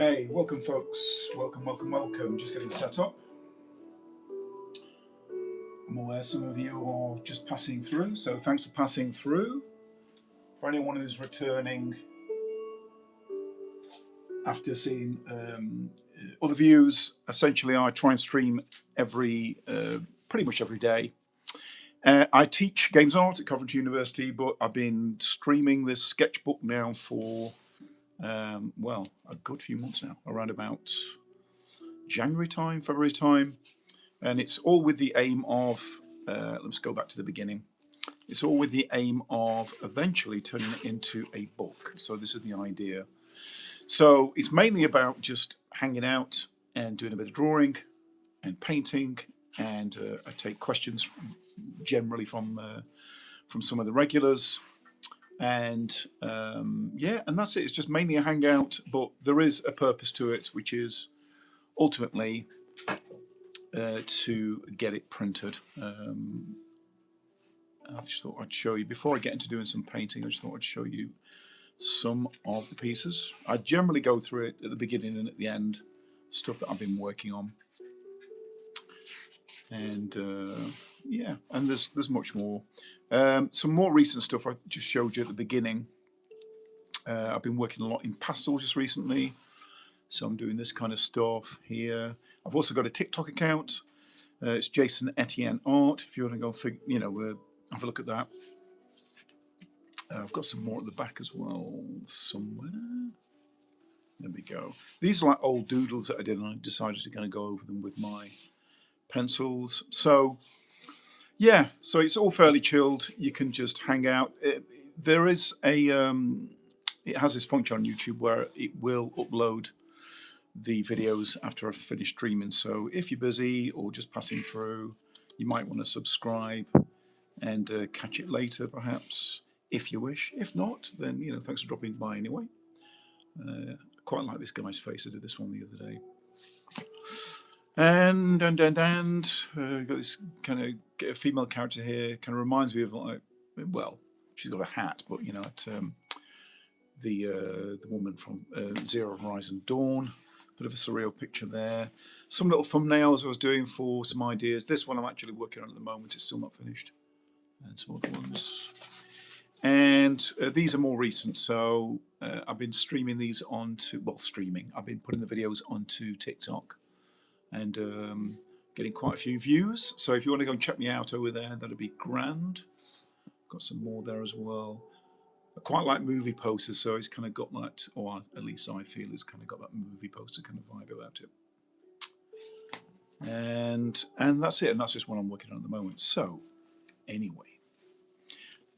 Okay, welcome folks, welcome. Just getting set up. I'm aware some of you are just passing through, so thanks for passing through. For anyone who's returning after seeing other views, essentially I try and stream pretty much every day. I teach games art at Coventry University, but I've been streaming this sketchbook now for well, a good few months now, around about January time, February time, and it's all with the aim of, let's go back to the beginning, it's all with the aim of eventually turning it into a book. So this is the idea. So it's mainly about just hanging out and doing a bit of drawing and painting, and I take questions generally from some of the regulars. And yeah, and that's it. It's just mainly a hangout, but there is a purpose to it, which is ultimately to get it printed. I just thought I'd show you, before I get into doing some painting, I just thought I'd show you some of the pieces. I generally go through it at the beginning and at the end, stuff that I've been working on. And yeah, and there's much more. Some more recent stuff I just showed you at the beginning. I've been working a lot in pastel just recently, so I'm doing this kind of stuff here. I've also got a TikTok account. It's Jason Etienne Art. If you want to go, have a look at that. I've got some more at the back as well somewhere. There we go. These are like old doodles that I did, and I decided to kind of go over them with my pencils. So yeah, so it's all fairly chilled. You can just hang out. There is a it has this function on YouTube where it will upload the videos after I've finished streaming. So if you're busy or just passing through, you might want to subscribe and catch it later, perhaps, if you wish. If not, then thanks for dropping by anyway. Quite like this guy's face. I did this one the other day. And got this kind of female character here. Kind of reminds me of, like, well, she's got a hat, but the woman from Zero Horizon Dawn. Bit of a surreal picture there. Some little thumbnails I was doing for some ideas. This one I'm actually working on at the moment. It's still not finished. And some other ones. And these are more recent. So I've been streaming these onto, well, I've been putting the videos onto TikTok and getting quite a few views. So if you want to go and check me out over there, that'd be grand. Got some more there as well. I quite like movie posters, so it's kind of got that, or at least I feel it's kind of got that movie poster kind of vibe about it. And that's it, and that's just what I'm working on at the moment. So anyway,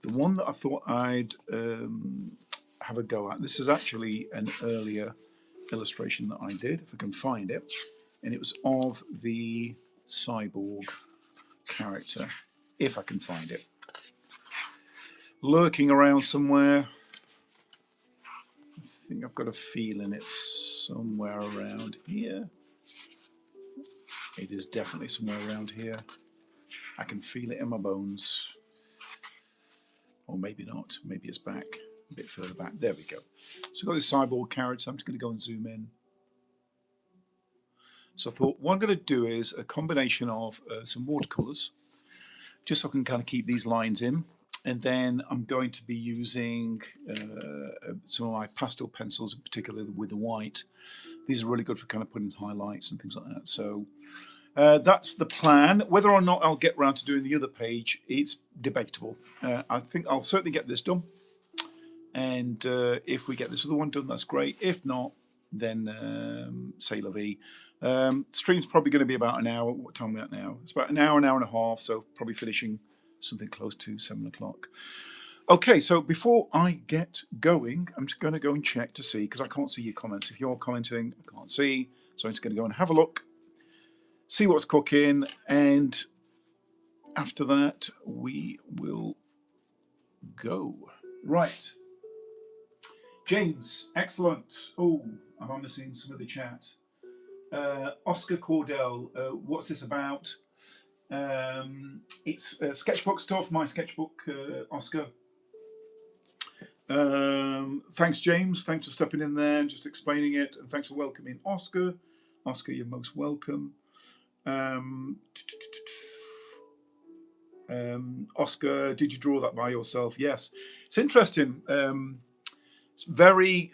the one that I thought I'd have a go at, this is actually an earlier illustration that I did, if I can find it, and it was of the cyborg character, if I can find it. Lurking around somewhere. I think I've got a feeling it's somewhere around here. It is definitely somewhere around here. I can feel it in my bones. Or maybe not. Maybe it's back, a bit further back. There we go. So I've got this cyborg character. I'm just going to go and zoom in. So I thought what I'm going to do is a combination of some watercolors, just so I can kind of keep these lines in. And then I'm going to be using some of my pastel pencils, in particular with the white. These are really good for kind of putting highlights and things like that. So that's the plan. Whether or not I'll get around to doing the other page, it's debatable. I think I'll certainly get this done. And if we get this other one done, that's great. If not, then c'est la vie. Stream's probably going to be about an hour. What time are we at now? It's about an hour and a half, so probably finishing something close to 7 o'clock. Okay, so before I get going, I'm just going to go and check to see, because I can't see your comments. If you're commenting, I can't see. So I'm just going to go and have a look, see what's cooking, and after that, we will go. Right. James, excellent. Oh, I'm missing some of the chat. Oscar Cordell, what's this about? It's sketchbook stuff, my sketchbook, Oscar. Thanks, James. Thanks for stepping in there and just explaining it. And thanks for welcoming Oscar. Oscar, you're most welcome. Oscar, did you draw that by yourself? Yes. It's interesting. It's very...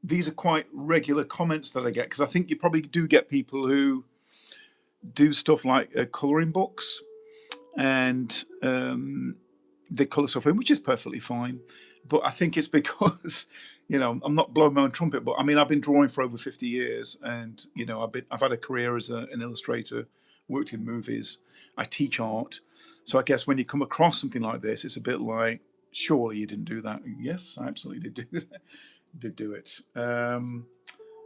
these are quite regular comments that I get, because I think you probably do get people who do stuff like colouring books, and they colour stuff in, which is perfectly fine. But I think it's because, you know, I'm not blowing my own trumpet, but I mean, I've been drawing for over 50 years, and you know, I've had a career as an illustrator, worked in movies, I teach art. So I guess when you come across something like this, it's a bit like, surely you didn't do that. Yes, I absolutely did do that. Did do it.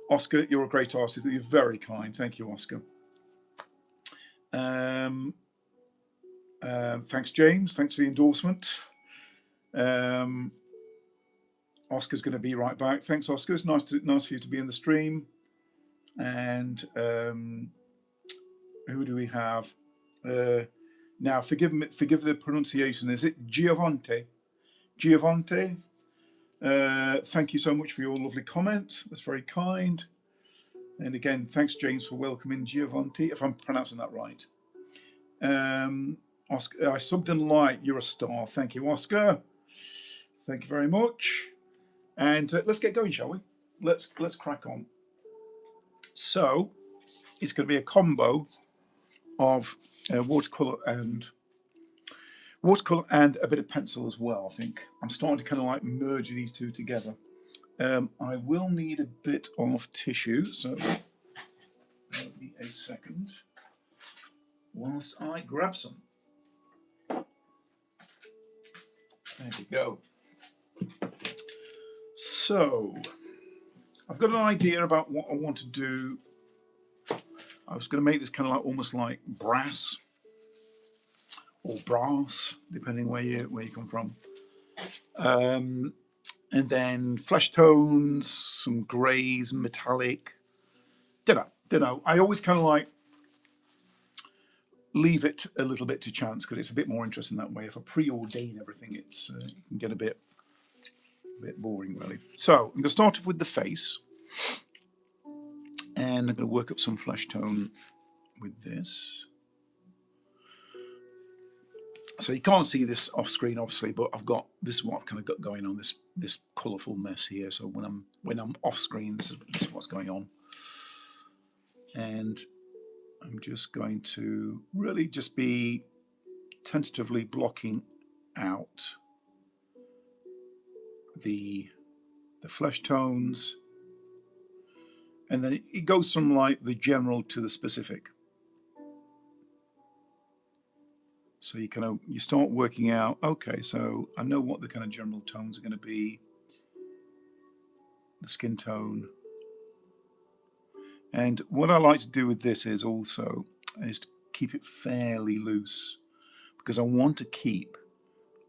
Oscar, you're a great artist. You're very kind. Thank you, Oscar. Thanks, James. Thanks for the endorsement. Oscar's going to be right back. Thanks, Oscar. It's nice for you to be in the stream. And who do we have? Now, forgive the pronunciation. Is it Giovante? Giovante. Thank you so much for your lovely comment. That's very kind. And again, thanks, James, for welcoming Giovante, if I'm pronouncing that right. Oscar, I subbed and liked. You're a star. Thank you, Oscar. Thank you very much. And let's get going, shall we? Let's crack on. So it's going to be a combo of watercolor and a bit of pencil as well. I think I'm starting to kind of like merge these two together. I will need a bit of tissue, so give me a second whilst I grab some. There we go. So I've got an idea about what I want to do. I was going to make this kind of like almost like brass or brass, depending where you come from. And then flesh tones, some greys, metallic. Don't know. I always kind of like leave it a little bit to chance, because it's a bit more interesting that way. If I preordain everything, it can get a bit boring, really. So I'm going to start off with the face, and I'm going to work up some flesh tone with this. So you can't see this off screen, obviously, but this is what I've kind of got going on, this colourful mess here. So when I'm off screen, this is what's going on. And I'm just going to really just be tentatively blocking out the flesh tones, and then it goes from like the general to the specific. So you start working out, okay, so I know what the kind of general tones are going to be, the skin tone. And what I like to do with this is to keep it fairly loose, because I want to keep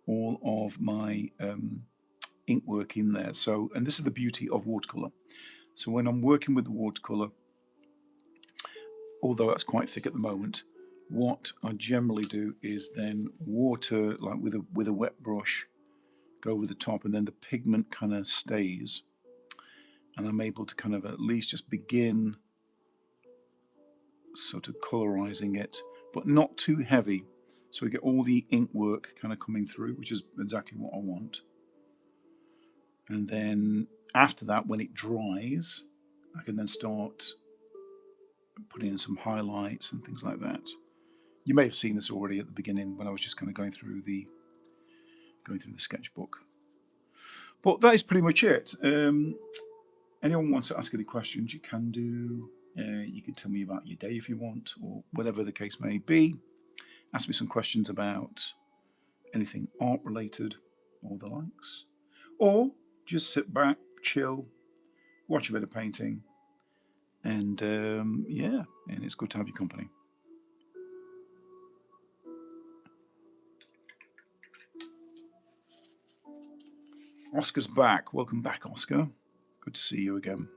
all of my ink work in there. So, and this is the beauty of watercolor. So when I'm working with the watercolor, although that's quite thick at the moment, what I generally do is then water, like with a wet brush, go over the top, and then the pigment kind of stays, and I'm able to kind of at least just begin sort of colorizing it, but not too heavy, so we get all the ink work kind of coming through, which is exactly what I want. And then after that, when it dries, I can then start putting in some highlights and things like that. You may have seen this already at the beginning when I was just kind of going through the sketchbook. But that is pretty much it. Anyone wants to ask any questions, you can do. You can tell me about your day if you want, or whatever the case may be. Ask me some questions about anything art related or the likes. Or just sit back, chill, watch a bit of painting, and yeah, and it's good to have your company. Oscar's back. Welcome back, Oscar. Good to see you again.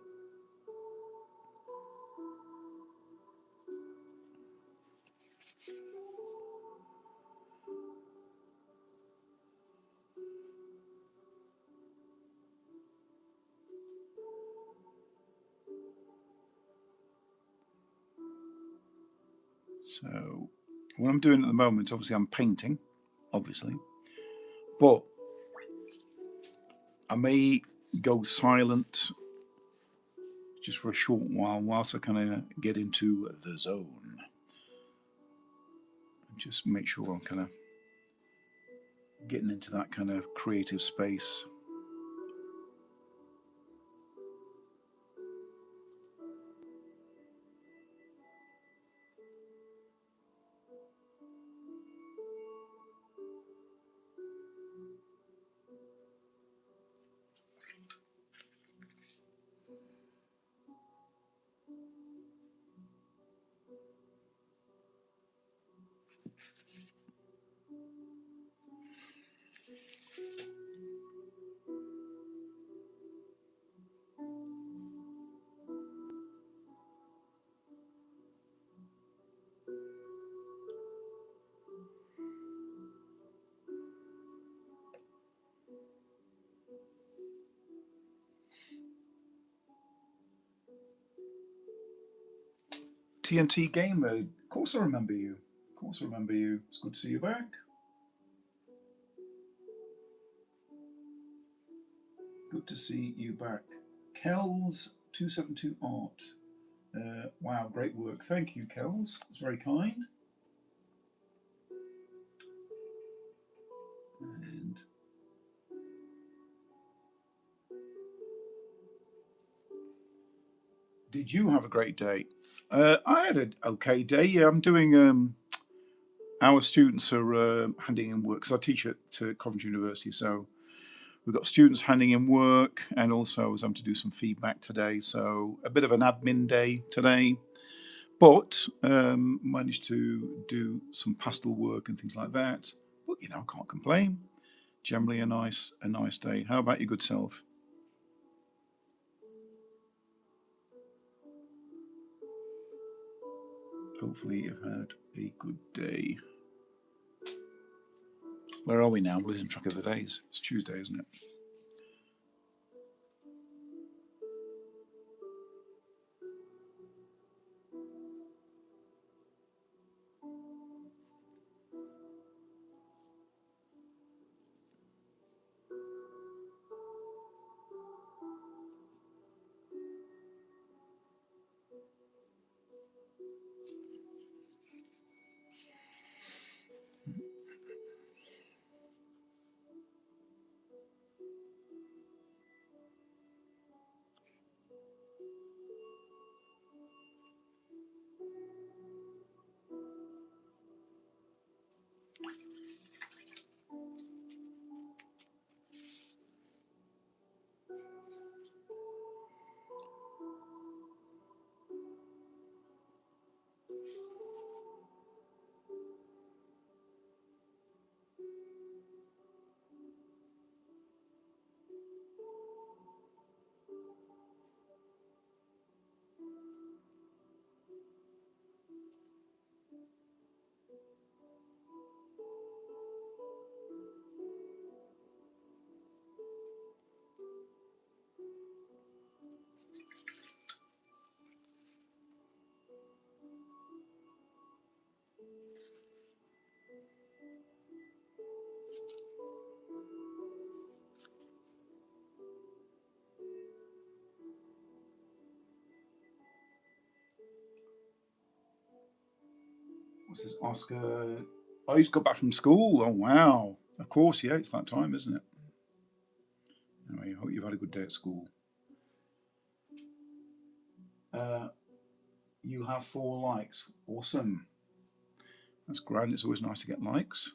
So what I'm doing at the moment, obviously I'm painting, obviously, but I may go silent just for a short while whilst I kind of get into the zone. Just make sure I'm kind of getting into that kind of creative space. TNT Gamer, of course I remember you. Of course I remember you. It's good to see you back. Good to see you back. Kells 272 Art. Wow, great work. Thank you, Kells. It's very kind. And did you have a great day? I had an okay day. Yeah, I'm doing. Our students are handing in work because I teach at Coventry University, so we've got students handing in work, and also I was having to do some feedback today. So a bit of an admin day today, but managed to do some pastel work and things like that. But you know, I can't complain. Generally, a nice day. How about your good self? Hopefully, you've had a good day. Where are we now? We're losing track of the days. It's Tuesday, isn't it? What's this, Oscar? Oh, he's got back from school. Oh, wow. Of course, yeah, it's that time, isn't it? Anyway, I hope you've had a good day at school. Uh, you have 4 likes. Awesome. That's grand. It's always nice to get likes.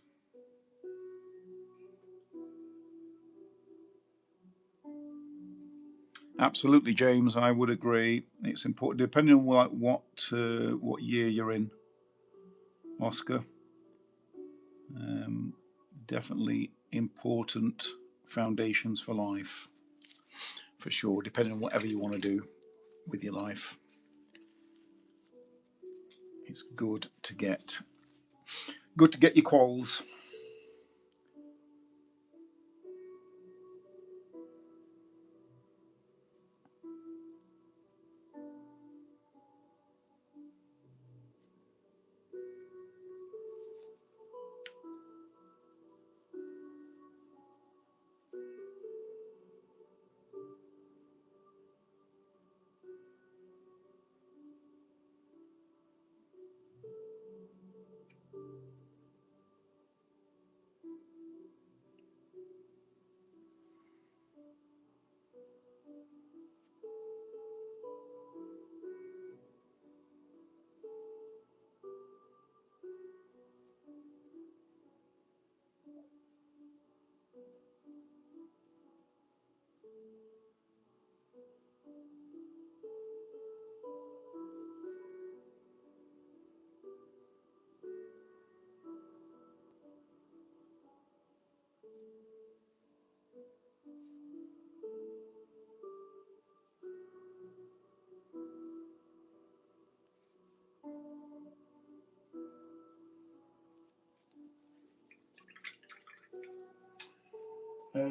Absolutely, James. I would agree. It's important, depending on what year you're in, Oscar. Definitely important foundations for life, for sure. Depending on whatever you want to do with your life, it's good to get your quals.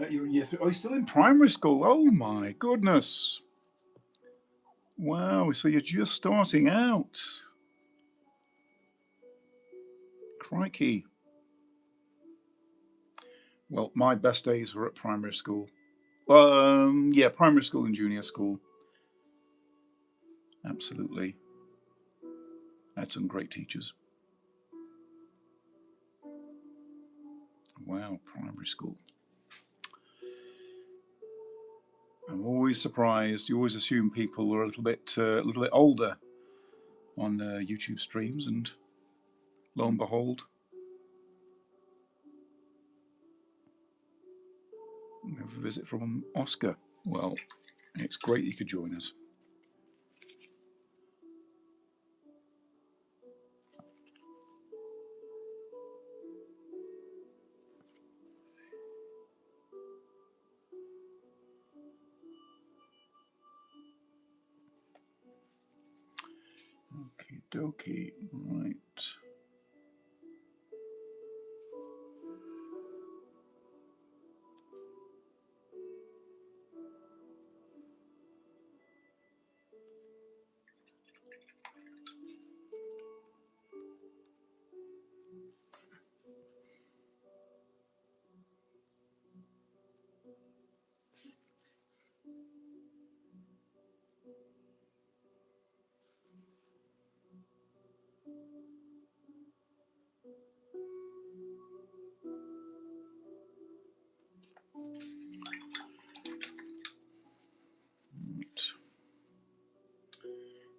You're in year 3. Oh, you're still in primary school. Oh my goodness. Wow, so you're just starting out. Crikey. Well, my best days were at primary school. Yeah, primary school and junior school. Absolutely. I had some great teachers. Wow, primary school. I'm always surprised. You always assume people are a little bit older on YouTube streams, and lo and behold, we have a visit from Oscar. Well, it's great you could join us. Okie dokie, right.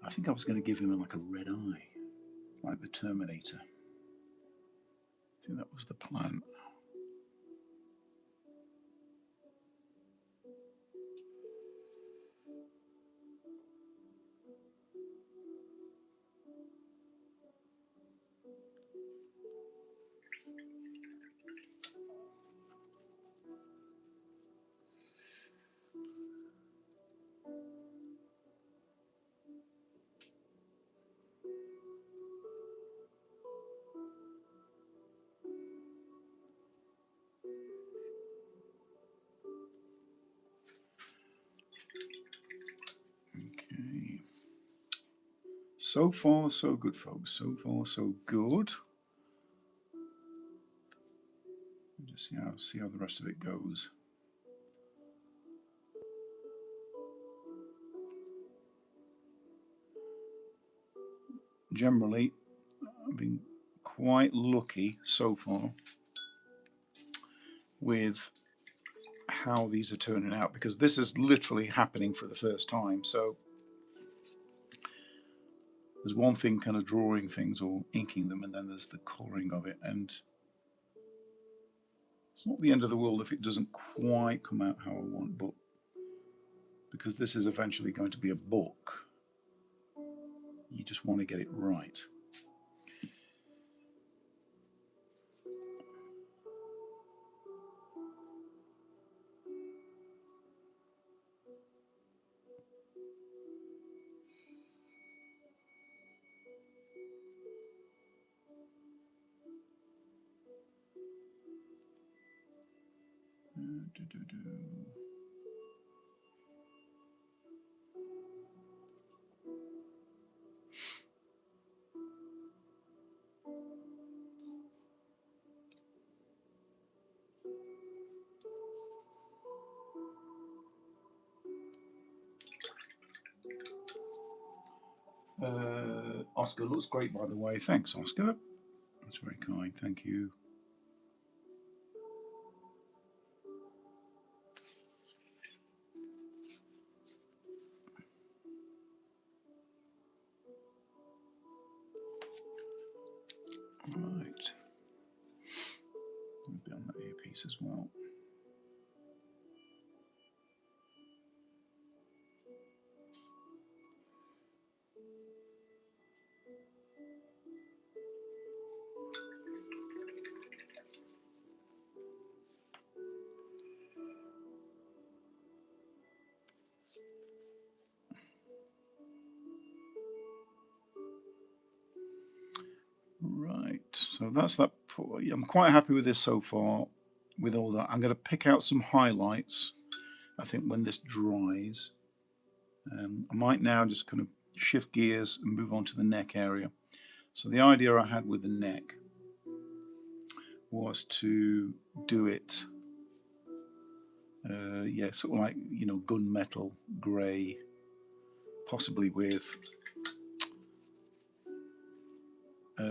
I think I was going to give him like a red eye, like the Terminator. I think that was the plan. Okay. So far, so good, folks. So far, so good. Just see how the rest of it goes. Generally, I've been quite lucky so far with how these are turning out, because this is literally happening for the first time. So there's one thing kind of drawing things or inking them, and then there's the colouring of it, and it's not the end of the world if it doesn't quite come out how I want, but because this is eventually going to be a book, you just want to get it right. Oscar looks great, by the way. Thanks, Oscar. That's very kind, thank you. Right, a bit on that earpiece as well. Right, so that's that. I'm quite happy with this so far. With all that, I'm going to pick out some highlights. I think when this dries, I might now just kind of shift gears and move on to the neck area. So the idea I had with the neck was to do it, yeah, sort of like, you know, gunmetal grey, possibly with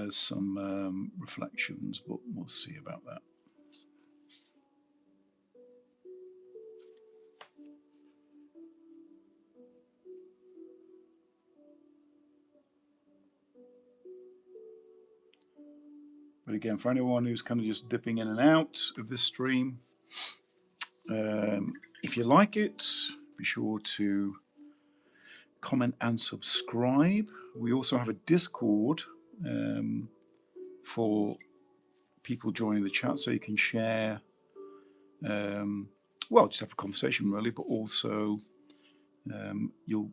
some reflections, but we'll see about that. But again, for anyone who's kind of just dipping in and out of this stream, if you like it, be sure to comment and subscribe. We also have a Discord for people joining the chat, so you can share, well, just have a conversation really, but also you'll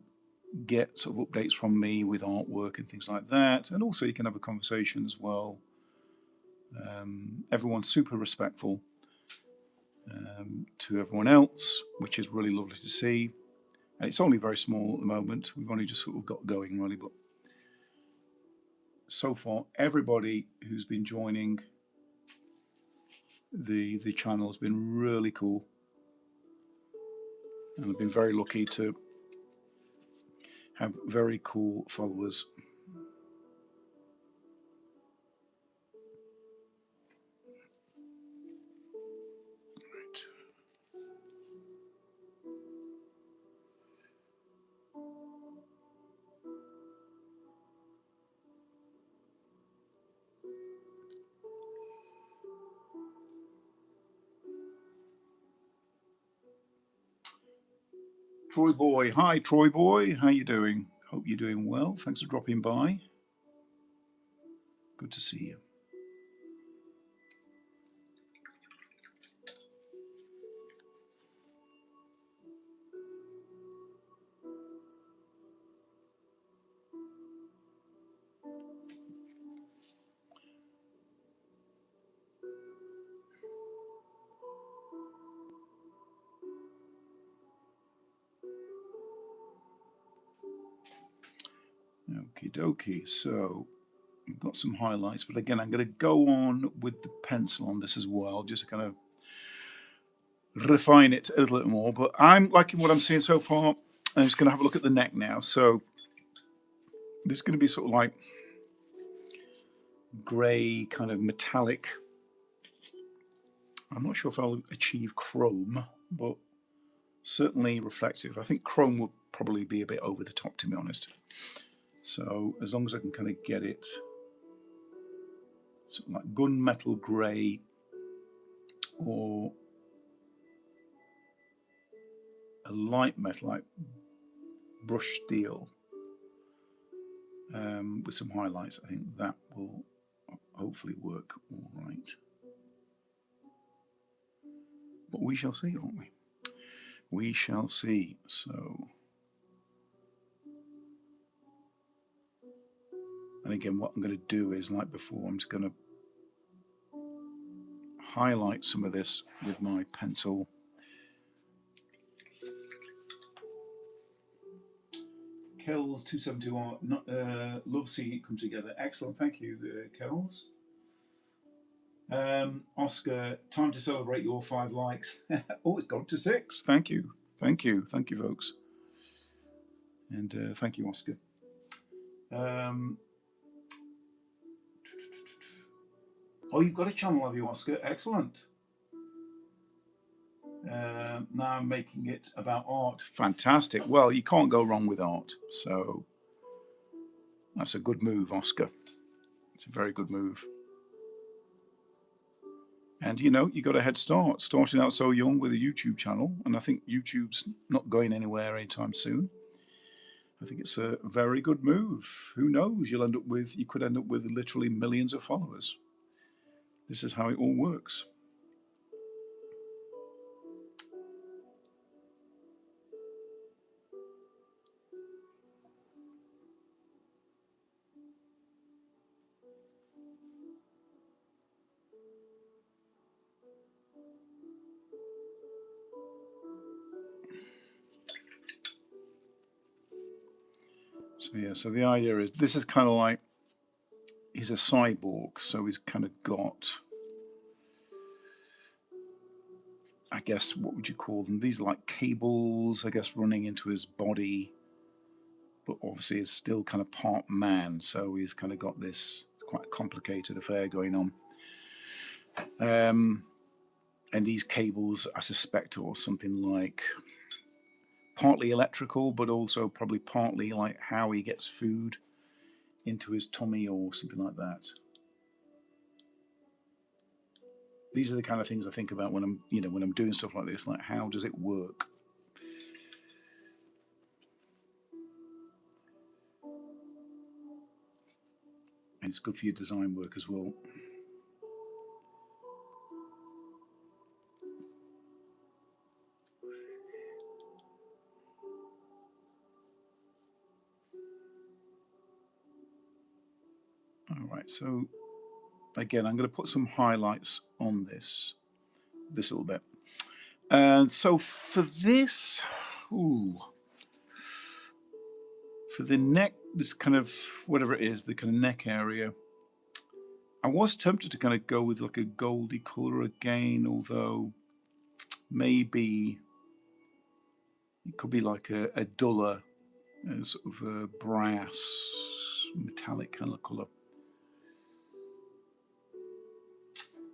get sort of updates from me with artwork and things like that, and also you can have a conversation as well. Everyone's super respectful to everyone else, which is really lovely to see. And it's only very small at the moment. We've only just sort of got going really, but so far everybody who's been joining the channel has been really cool, and I've been very lucky to have very cool followers. Troy Boy, hi Troy Boy, how you doing? Hope you're doing well. Thanks for dropping by. Good to see you. Okie dokie, so we've got some highlights, but again, I'm going to go on with the pencil on this as well, just to kind of refine it a little bit more. But I'm liking what I'm seeing so far. I'm just going to have a look at the neck now. So this is going to be sort of like grey, kind of metallic. I'm not sure if I'll achieve chrome, but certainly reflective. I think chrome would probably be a bit over the top, to be honest. So as long as I can kind of get it sort of like gunmetal grey or a light metal like brushed steel with some highlights, I think that will hopefully work all right. But we shall see, won't we? We shall see. So, and again, what I'm going to do is, like before, I'm just going to highlight some of this with my pencil. Kells 272 love seeing it come together. Excellent, thank you, Kells. Oscar, time to celebrate your 5 likes. Oh, it's gone to 6. Thank you, thank you, thank you, folks, and thank you, Oscar. Oh, you've got a channel, have you, Oscar? Excellent. Now I'm making it about art. Fantastic. Well, you can't go wrong with art. So that's a good move, Oscar. It's a very good move. And you know, you got a head start, starting out so young with a YouTube channel. And I think YouTube's not going anywhere anytime soon. I think it's a very good move. Who knows? You could end up with literally millions of followers. This is how it all works. So yeah, so the idea is this is kind of like he's a cyborg, so he's kind of got, I guess, what would you call them? These are like cables, I guess, running into his body, but obviously is still kind of part man, so he's kind of got this quite complicated affair going on. And these cables, I suspect, are something like partly electrical, but also probably partly like how he gets food into his tummy or something like that. These are the kind of things I think about when I'm doing stuff like this. Like, how does it work? And it's good for your design work as well. All right, so again, I'm going to put some highlights on this little bit. And so for this, for the neck, this kind of, whatever it is, the kind of neck area, I was tempted to kind of go with like a goldy color again, although maybe it could be like a duller, sort of a brass, metallic kind of color.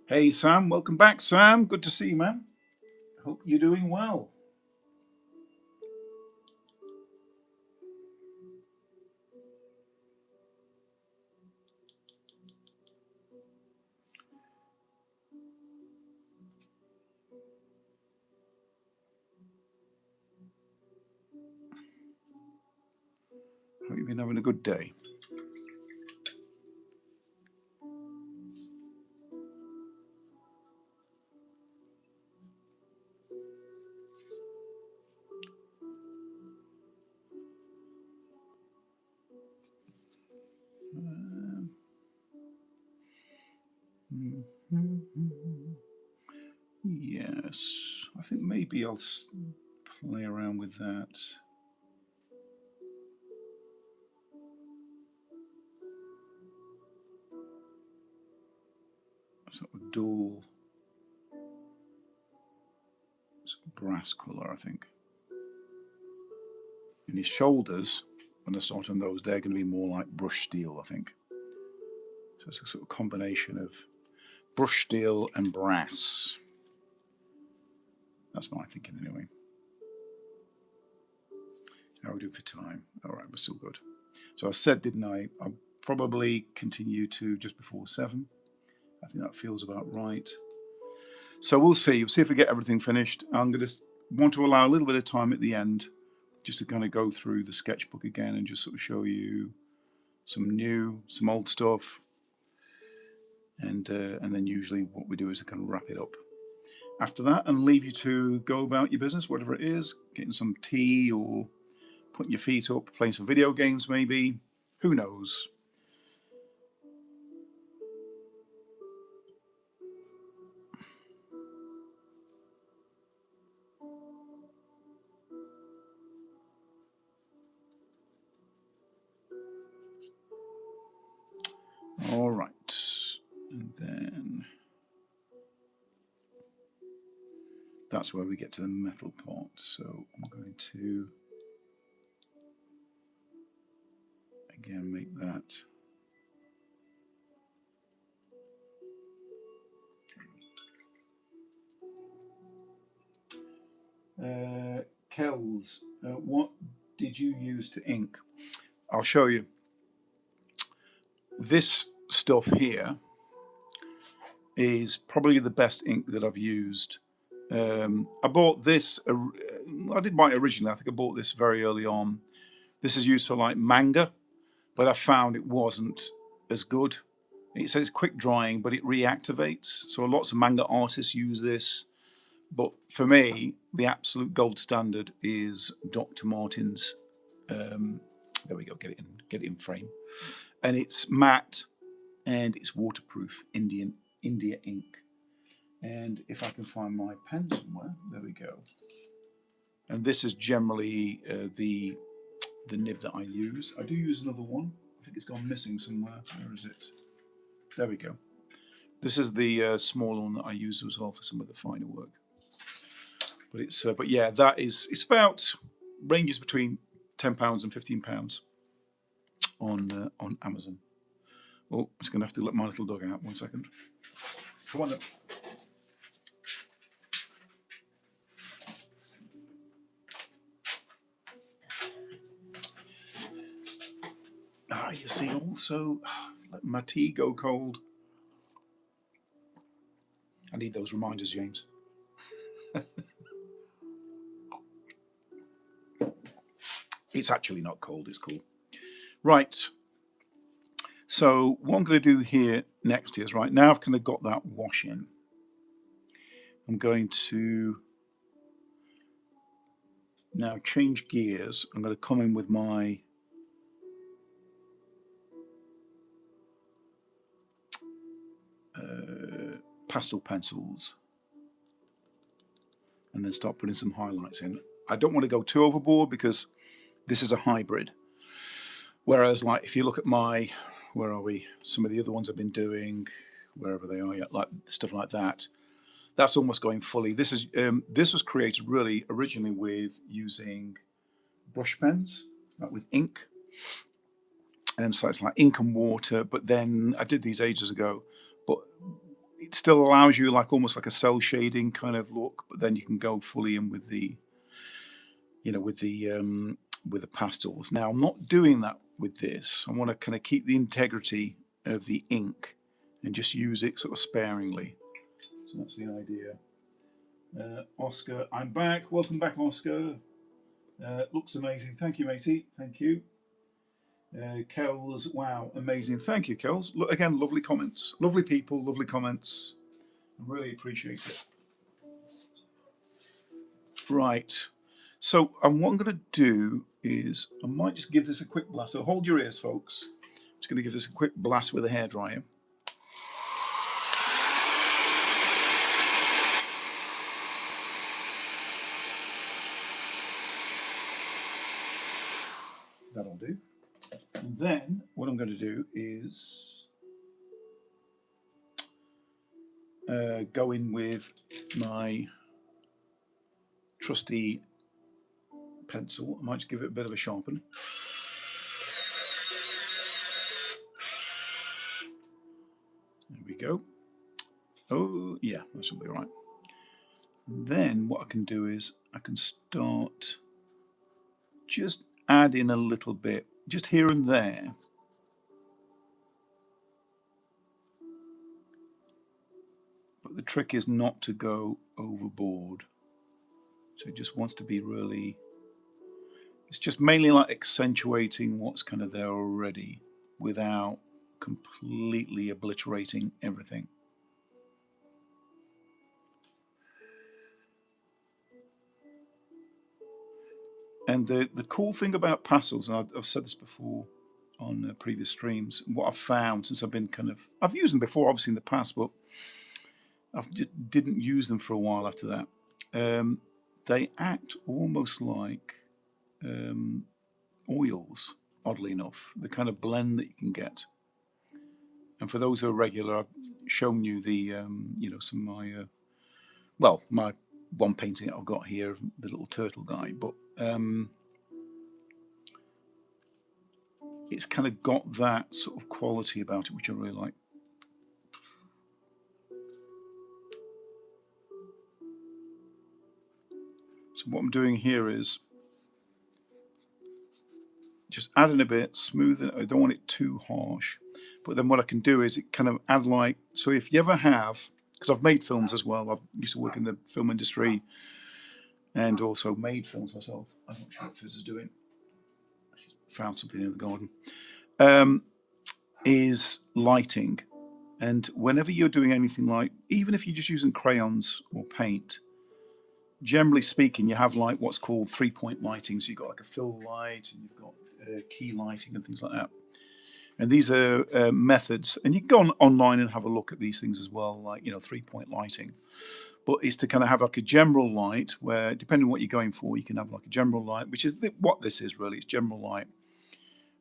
Hey Sam, welcome back, Sam. Good to see you, man. Hope you're doing well. Hope you've been having a good day. Yes, I think maybe I'll play around with that. Sort of dull, sort of brass colour, I think. And his shoulders, when I start on those, they're going to be more like brush steel, I think. So it's a sort of combination of brush steel and brass. That's my thinking anyway. How are we doing for time? All right, we're still good. So I said, didn't I? I'll probably continue to just before 7. I think that feels about right. So we'll see. We'll see if we get everything finished. I'm going to want to allow a little bit of time at the end just to kind of go through the sketchbook again and just sort of show you some new, some old stuff. And then usually what we do is to kind of wrap it up after that and leave you to go about your business, whatever it is, getting some tea or putting your feet up, playing some video games maybe. Who knows? All right. And then that's where we get to the metal part. So I'm going to, again, make that Kells, what did you use to ink? I'll show you. This stuff here is probably the best ink that I've used. I bought this, I didn't buy it originally, I think I bought this very early on. This is used for like manga, but I found it wasn't as good. It says quick drying, but it reactivates. So lots of manga artists use this. But for me, the absolute gold standard is Dr. Martens. There we go, get it in frame. And it's matte and it's waterproof India ink. And if I can find my pen somewhere, there we go. And this is generally the nib that I use. I do use another one. I think it's gone missing somewhere. Where is it? There we go. This is the smaller one that I use as well for some of the finer work. But it's but yeah, that is, it's about, ranges between £10 and £15 on Amazon. Oh, I'm just going to have to let my little dog out 1 second. Come on up. You see, also, let my tea go cold. I need those reminders, James. It's actually not cold, it's cool. Right. So what I'm going to do here next is, right now I've kind of got that wash in. I'm going to now change gears. I'm going to come in with my pastel pencils and then start putting some highlights in. I don't want to go too overboard because this is a hybrid. Whereas, like, if you look at my, where are we? Some of the other ones I've been doing, wherever they are, like stuff like that, that's almost going fully. This is this was created really originally with using brush pens, like with ink, and so it's like ink and water. But then I did these ages ago, but it still allows you like almost like a cell shading kind of look. But then you can go fully in with the, you know, with the pastels. Now I'm not doing that with this. I want to kind of keep the integrity of the ink and just use it sort of sparingly. So that's the idea. Oscar, I'm back. Welcome back, Oscar. Looks amazing. Thank you, matey. Thank you. Kells, wow, amazing. Thank you, Kells. Look, again, lovely comments. Lovely people, lovely comments. I really appreciate it. Right. So what I'm going to do is I might just give this a quick blast. So hold your ears, folks. I'm just going to give this a quick blast with a hairdryer. That'll do. And then what I'm going to do is go in with my trusty pencil. I might just give it a bit of a sharpen. There we go. Oh yeah, that should be all right. And then what I can do is I can start just add in a little bit, just here and there. But the trick is not to go overboard. So it just wants to be really, it's just mainly like accentuating what's kind of there already without completely obliterating everything. And the cool thing about pastels, and I've said this before on previous streams, what I've found since I've been I've used them before, obviously in the past, but I didn't use them for a while after that. They act almost like oils, oddly enough, the kind of blend that you can get. And for those who are regular, I've shown you the, you know, some of my, well, my one painting I've got here of the little turtle guy, but it's kind of got that sort of quality about it, which I really like. So So what I'm doing here is just adding a bit, smoothing it. I don't want it too harsh. But then what I can do is it kind of add like, so if you ever have, because I've made films as well, I used to work in the film industry and also made films myself. I'm not sure what Fizz is doing. Found something in the garden. Is lighting. And whenever you're doing anything like, even if you're just using crayons or paint, generally speaking, you have like what's called 3-point lighting. So you've got like a fill light and you've got key lighting and things like that. And these are methods, and you can go online and have a look at these things as well, like, 3-point lighting. But it's to kind of have like a general light where, depending on what you're going for, you can have like a general light, which is what this is really, it's general light.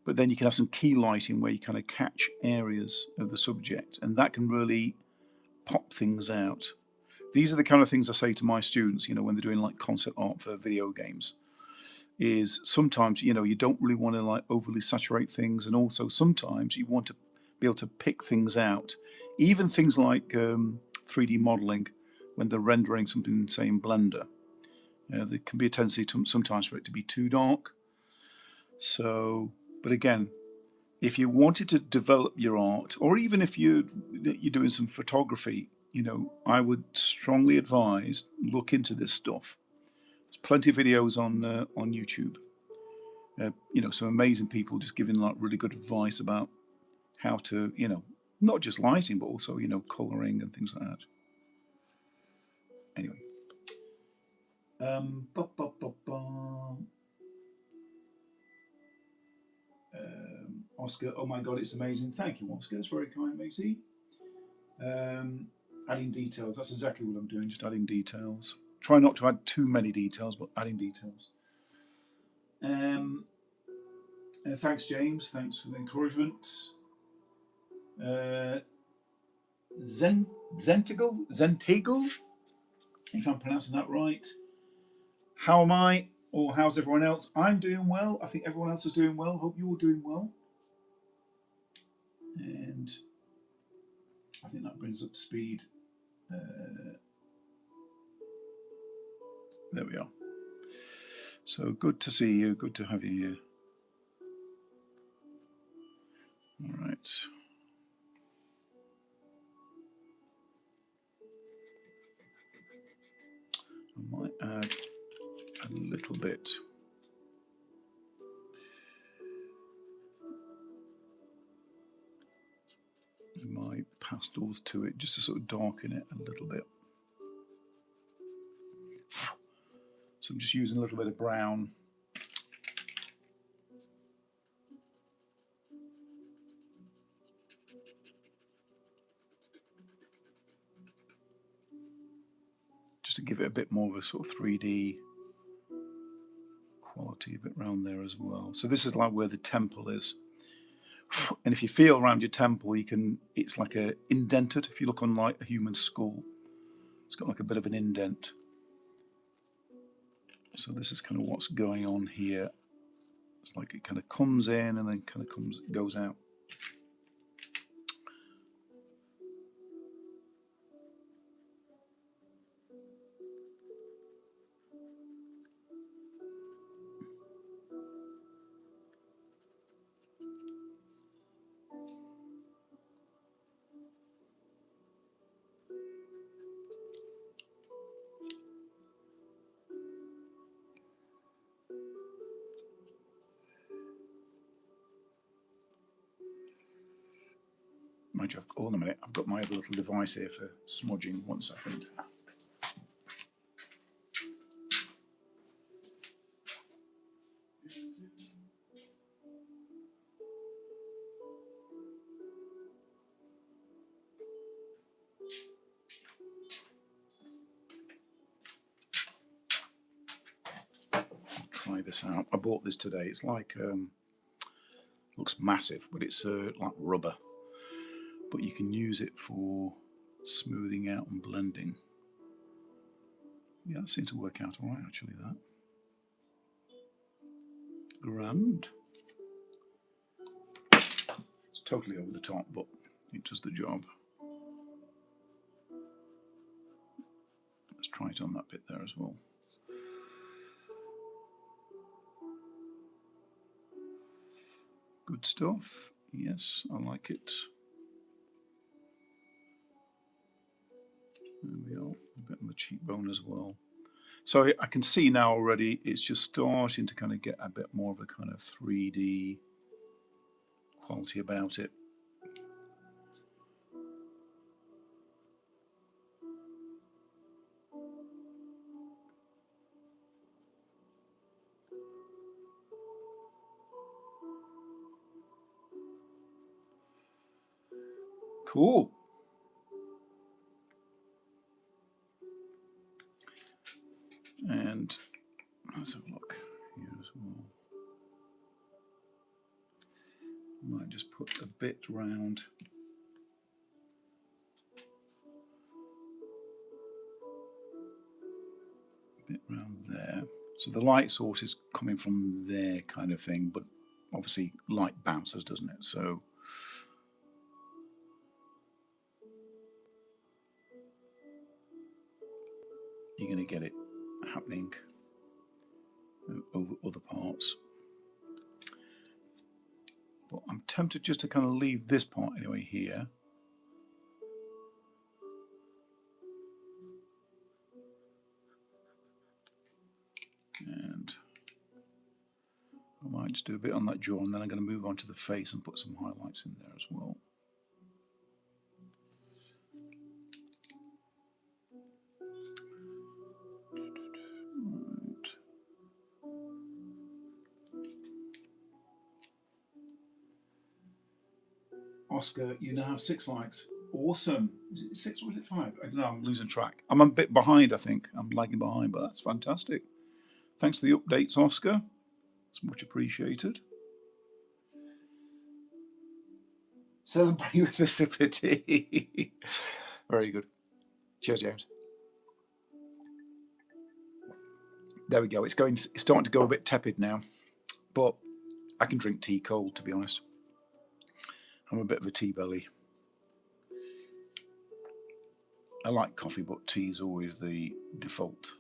But then you can have some key lighting where you kind of catch areas of the subject, and that can really pop things out. These are the kind of things I say to my students, when they're doing like concept art for video games, is sometimes, you don't really want to like overly saturate things. And also sometimes you want to be able to pick things out, even things like 3D modeling, when they're rendering something, say in Blender. There can be a tendency sometimes for it to be too dark. So, but again, if you wanted to develop your art, or even if you're doing some photography, I would strongly advise look into this stuff. There's plenty of videos on YouTube. Some amazing people just giving like really good advice about how to, not just lighting, but also, coloring and things like that. Anyway. Oscar, oh my God, it's amazing. Thank you, Oscar. It's very kind, matey. Adding details. That's exactly what I'm doing, just adding details. Try not to add too many details, but adding details. Thanks, James. Thanks for the encouragement. Zentagle, if I'm pronouncing that right. How am I? Or how's everyone else? I'm doing well. I think everyone else is doing well. Hope you're doing well. And I think that brings up to speed. There we are. So good to see you. Good to have you here. All right. I might add a little bit. My pastels to it, just to sort of darken it a little bit. So I'm just using a little bit of brown. Just to give it a bit more of a sort of 3D quality, a bit around there as well. So this is like where the temple is. And if you feel around your temple, it's like a indented. If you look on like a human skull, it's got like a bit of an indent. So this is kind of what's going on here. It's like it kind of comes in and then kind of goes out. Mind you, hold on a minute, I've got my other little device here for smudging. 1 second. Try this out. I bought this today. It's like, looks massive, but it's like rubber. But you can use it for smoothing out and blending. Yeah, that seems to work out all right, actually, that. Grand. It's totally over the top, but it does the job. Let's try it on that bit there as well. Good stuff. Yes, I like it. There we are. A bit on the cheekbone as well. So I can see now already it's just starting to kind of get a bit more of a kind of 3D quality about it. Cool. And let's have a look here as well. I might just put a bit round. A bit round there. So the light source is coming from there kind of thing, but obviously light bounces, doesn't it? So you're going to get it happening over other parts. But I'm tempted just to kind of leave this part anyway here. And I might just do a bit on that jaw, and then I'm going to move on to the face and put some highlights in there as well. Right. Oscar, you now have 6 likes. Awesome. Is it 6 or is it 5? I don't know, I'm losing track. I'm a bit behind, I think. I'm lagging behind, but that's fantastic. Thanks for the updates, Oscar. It's much appreciated. Celebrate with the sip of tea. Very good. Cheers, James. There we go. It's starting to go a bit tepid now, but I can drink tea cold, to be honest. I'm a bit of a tea belly. I like coffee, but tea is always the default.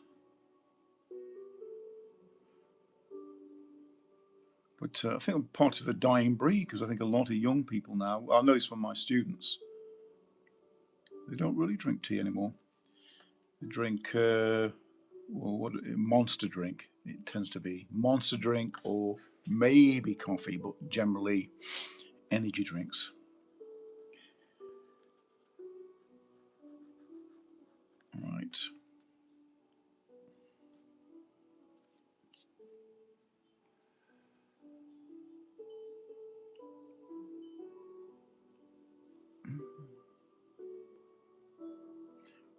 But I think I'm part of a dying breed, because I think a lot of young people now, I know it's from my students, they don't really drink tea anymore. They drink, Monster drink. It tends to be Monster drink or maybe coffee, but generally energy drinks. Right.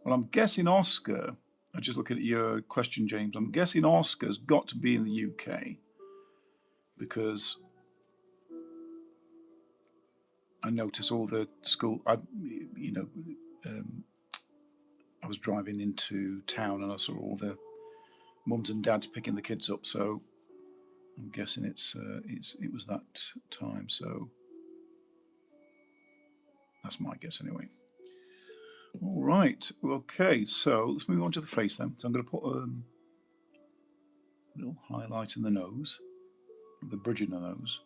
Well, I'm guessing Oscar, I just look at your question, James, I'm guessing Oscar's got to be in the UK, because I notice all the school, I was driving into town and I saw all the mums and dads picking the kids up, so I'm guessing it was that time, so that's my guess anyway. All right, okay, so let's move on to the face then. So I'm going to put a little highlight in the nose, the bridge in the nose.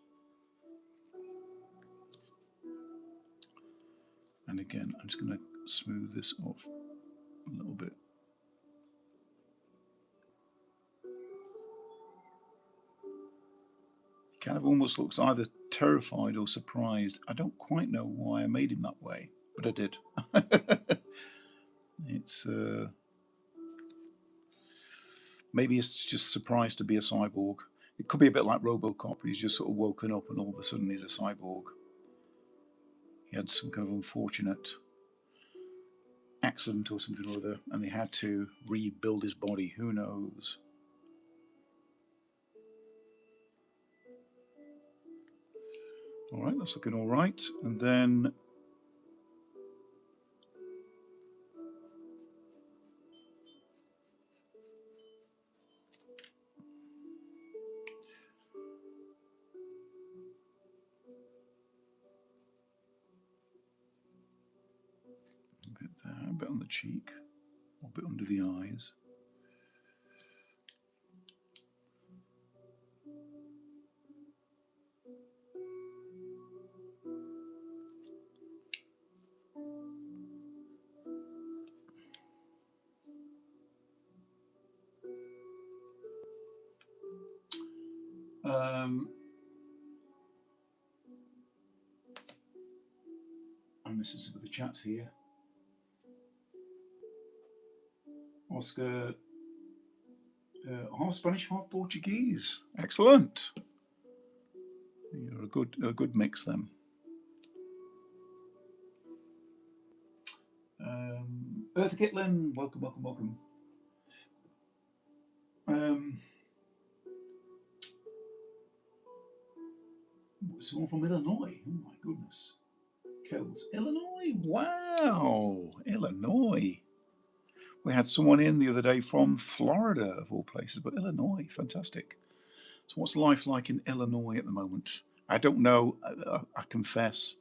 And again, I'm just going to smooth this off a little bit. He kind of almost looks either terrified or surprised. I don't quite know why I made him that way, but I did. It's maybe it's just surprised to be a cyborg. It could be a bit like RoboCop. He's just sort of woken up and all of a sudden he's a cyborg. He had some kind of unfortunate accident or something or other, and they had to rebuild his body. Who knows? All right, that's looking all right. And then a bit there, a bit on the cheek, a bit under the eyes. I'm missing some of the chats here. Oscar, half Spanish, half Portuguese. Excellent. You're a good mix then. Eartha Kitlin, welcome, welcome, welcome. Someone from Illinois. Oh my goodness. Kells, Illinois. Wow, Illinois. We had someone in the other day from Florida, of all places, but Illinois. Fantastic. So, what's life like in Illinois at the moment? I don't know. I confess,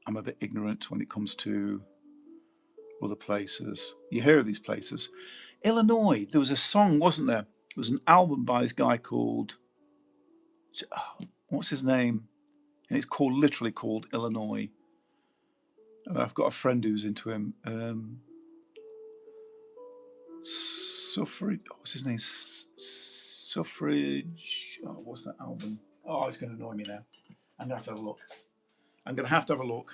I'm a bit ignorant when it comes to other places. You hear of these places. Illinois, there was a song, wasn't there? There was an album by this guy called, what's his name? And it's literally called Illinois. I've got a friend who's into him. Suffrage, what's his name? Suffrage. Oh, what's that album? Oh, it's going to annoy me now. I'm going to have to have a look.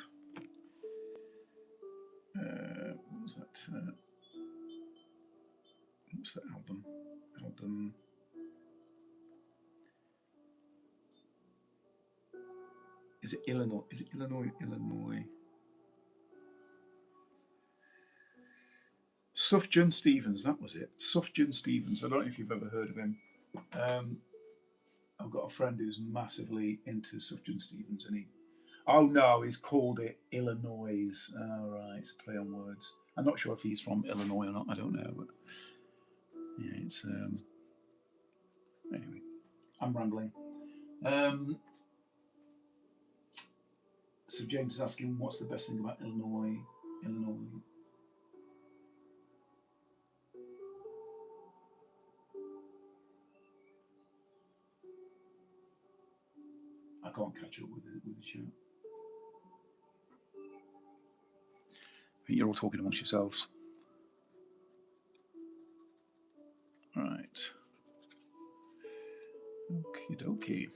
What was that? What's that album? Is it Illinois? Illinois. Sufjan Stevens, that was it. Sufjan Stevens. I don't know if you've ever heard of him. I've got a friend who's massively into Sufjan Stevens, and he's called it Illinois. All right, it's a play on words. I'm not sure if he's from Illinois or not. I don't know, but yeah, it's anyway. I'm rambling. So James is asking, what's the best thing about Illinois? I can't catch up with the chat. You're all talking amongst yourselves. All right. Okie dokie.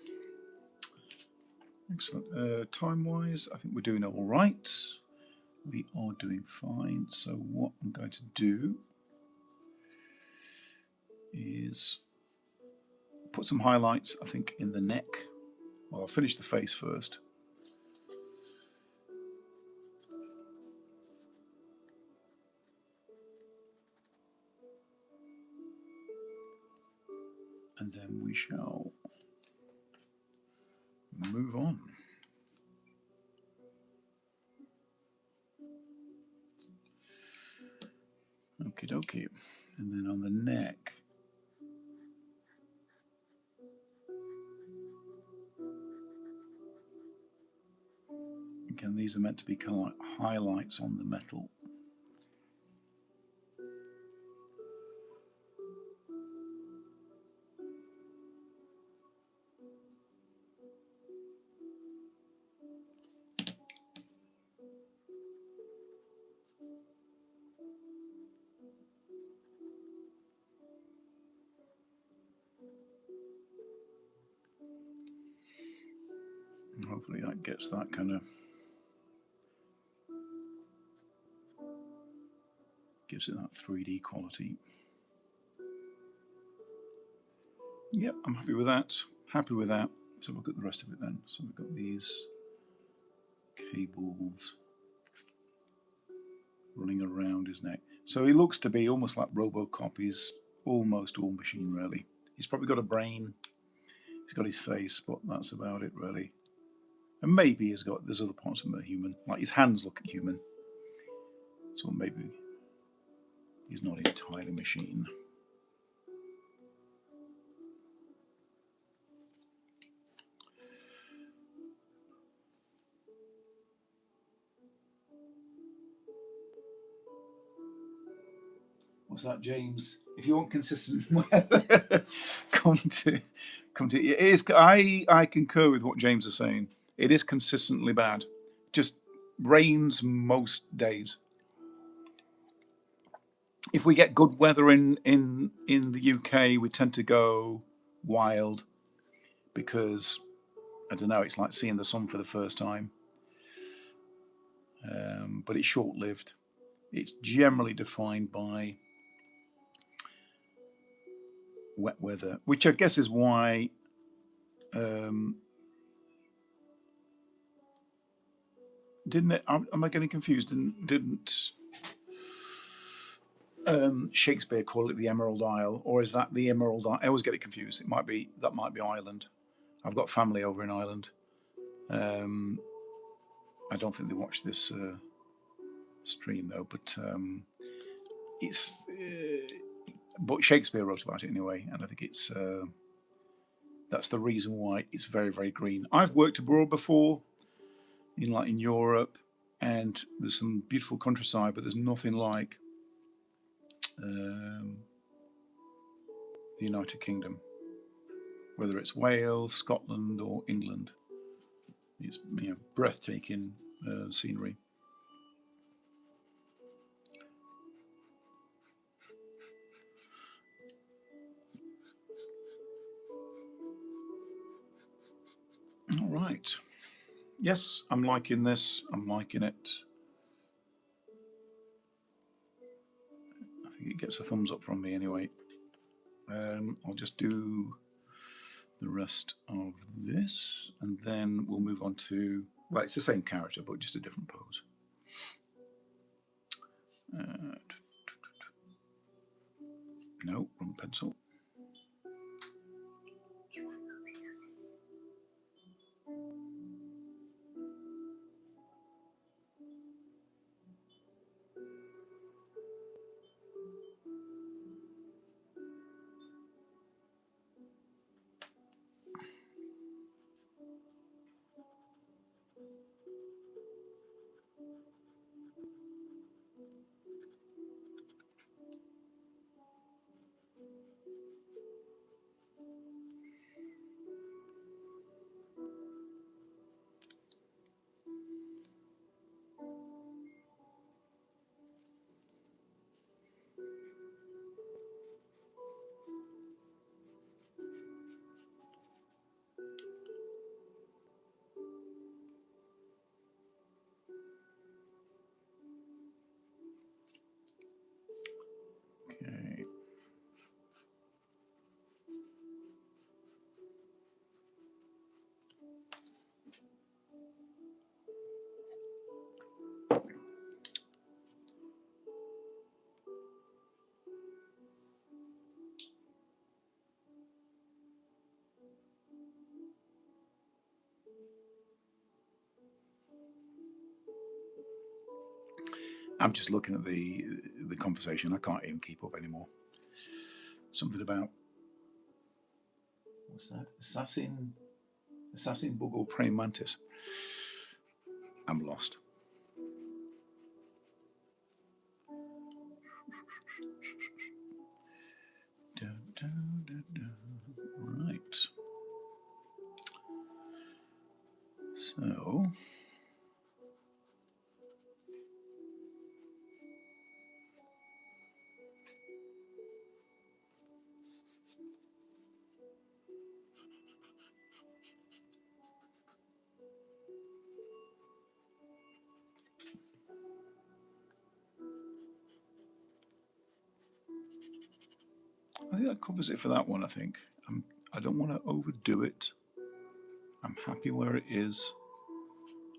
Excellent. Time-wise, I think we're doing all right. We are doing fine. So what I'm going to do is put some highlights, I think, in the neck. Well, I'll finish the face first. And then we shall move on. Okie dokie. And then on the neck, again, these are meant to be kind of like highlights on the metal. And hopefully that gets that kind of, gives it that 3D quality. Yep, I'm happy with that. So look at the rest of it then. So we've got these cables running around his neck. So he looks to be almost like Robocop. He's almost all machine, really. He's probably got a brain. He's got his face, but that's about it, really. And maybe there's other parts of him that are human. Like his hands look human. So maybe he's not entirely machine. What's that, James? If you want consistent weather, come to. It is. I concur with what James is saying. It is consistently bad. Just rains most days. If we get good weather in the UK, we tend to go wild. because I don't know, it's like seeing the sun for the first time. But it's short-lived. It's generally defined by wet weather, which I guess is why didn't it? Am I getting confused? Didn't Shakespeare call it the Emerald Isle, or is that the Emerald Isle? I always get it confused. That might be Ireland. I've got family over in Ireland. I don't think they watch this stream though, but it's. But Shakespeare wrote about it anyway, and I think it's that's the reason why it's very, very green. I've worked abroad before, in Europe, and there's some beautiful countryside, but there's nothing like the United Kingdom, whether it's Wales, Scotland, or England. It's breathtaking scenery. All right. Yes, I'm liking this. I'm liking it. I think it gets a thumbs up from me anyway. I'll just do the rest of this, and then we'll move on to, well, it's the same character, but just a different pose. No, wrong pencil. Okay. I'm just looking at the conversation. I can't even keep up anymore. Something about, what's that? Assassin bug or praying mantis? I'm lost. Right. So. I think that covers it for that one, I think. I don't want to overdo it. I'm happy where it is.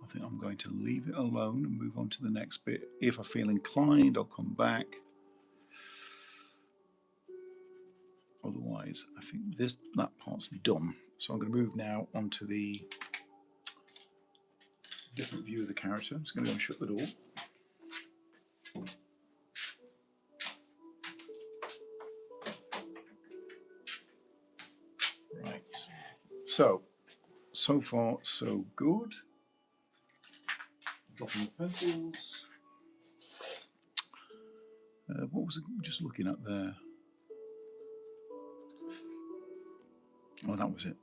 I think I'm going to leave it alone and move on to the next bit. If I feel inclined, I'll come back. Otherwise, I think that part's done. So I'm going to move now onto the different view of the character. I'm just going to go and shut the door. Right. So far, so good. Dropping the pencils. What was I just looking at there? Oh, that was it.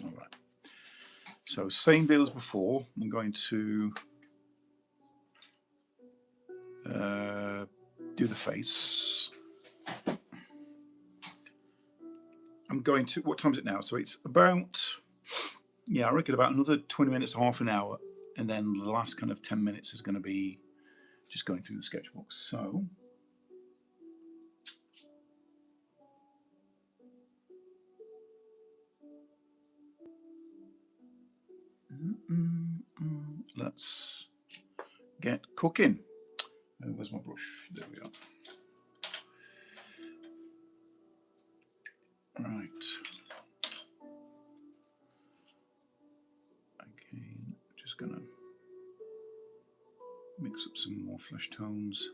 All right. So same deal as before. I'm going to do the face. I'm going to, what time is it now? So it's about, yeah, I reckon about another 20 minutes, half an hour. And then the last kind of 10 minutes is going to be just going through the sketchbook. So let's get cooking. Where's my brush? There we are. Right. Again, just going to mix up some more flesh tones.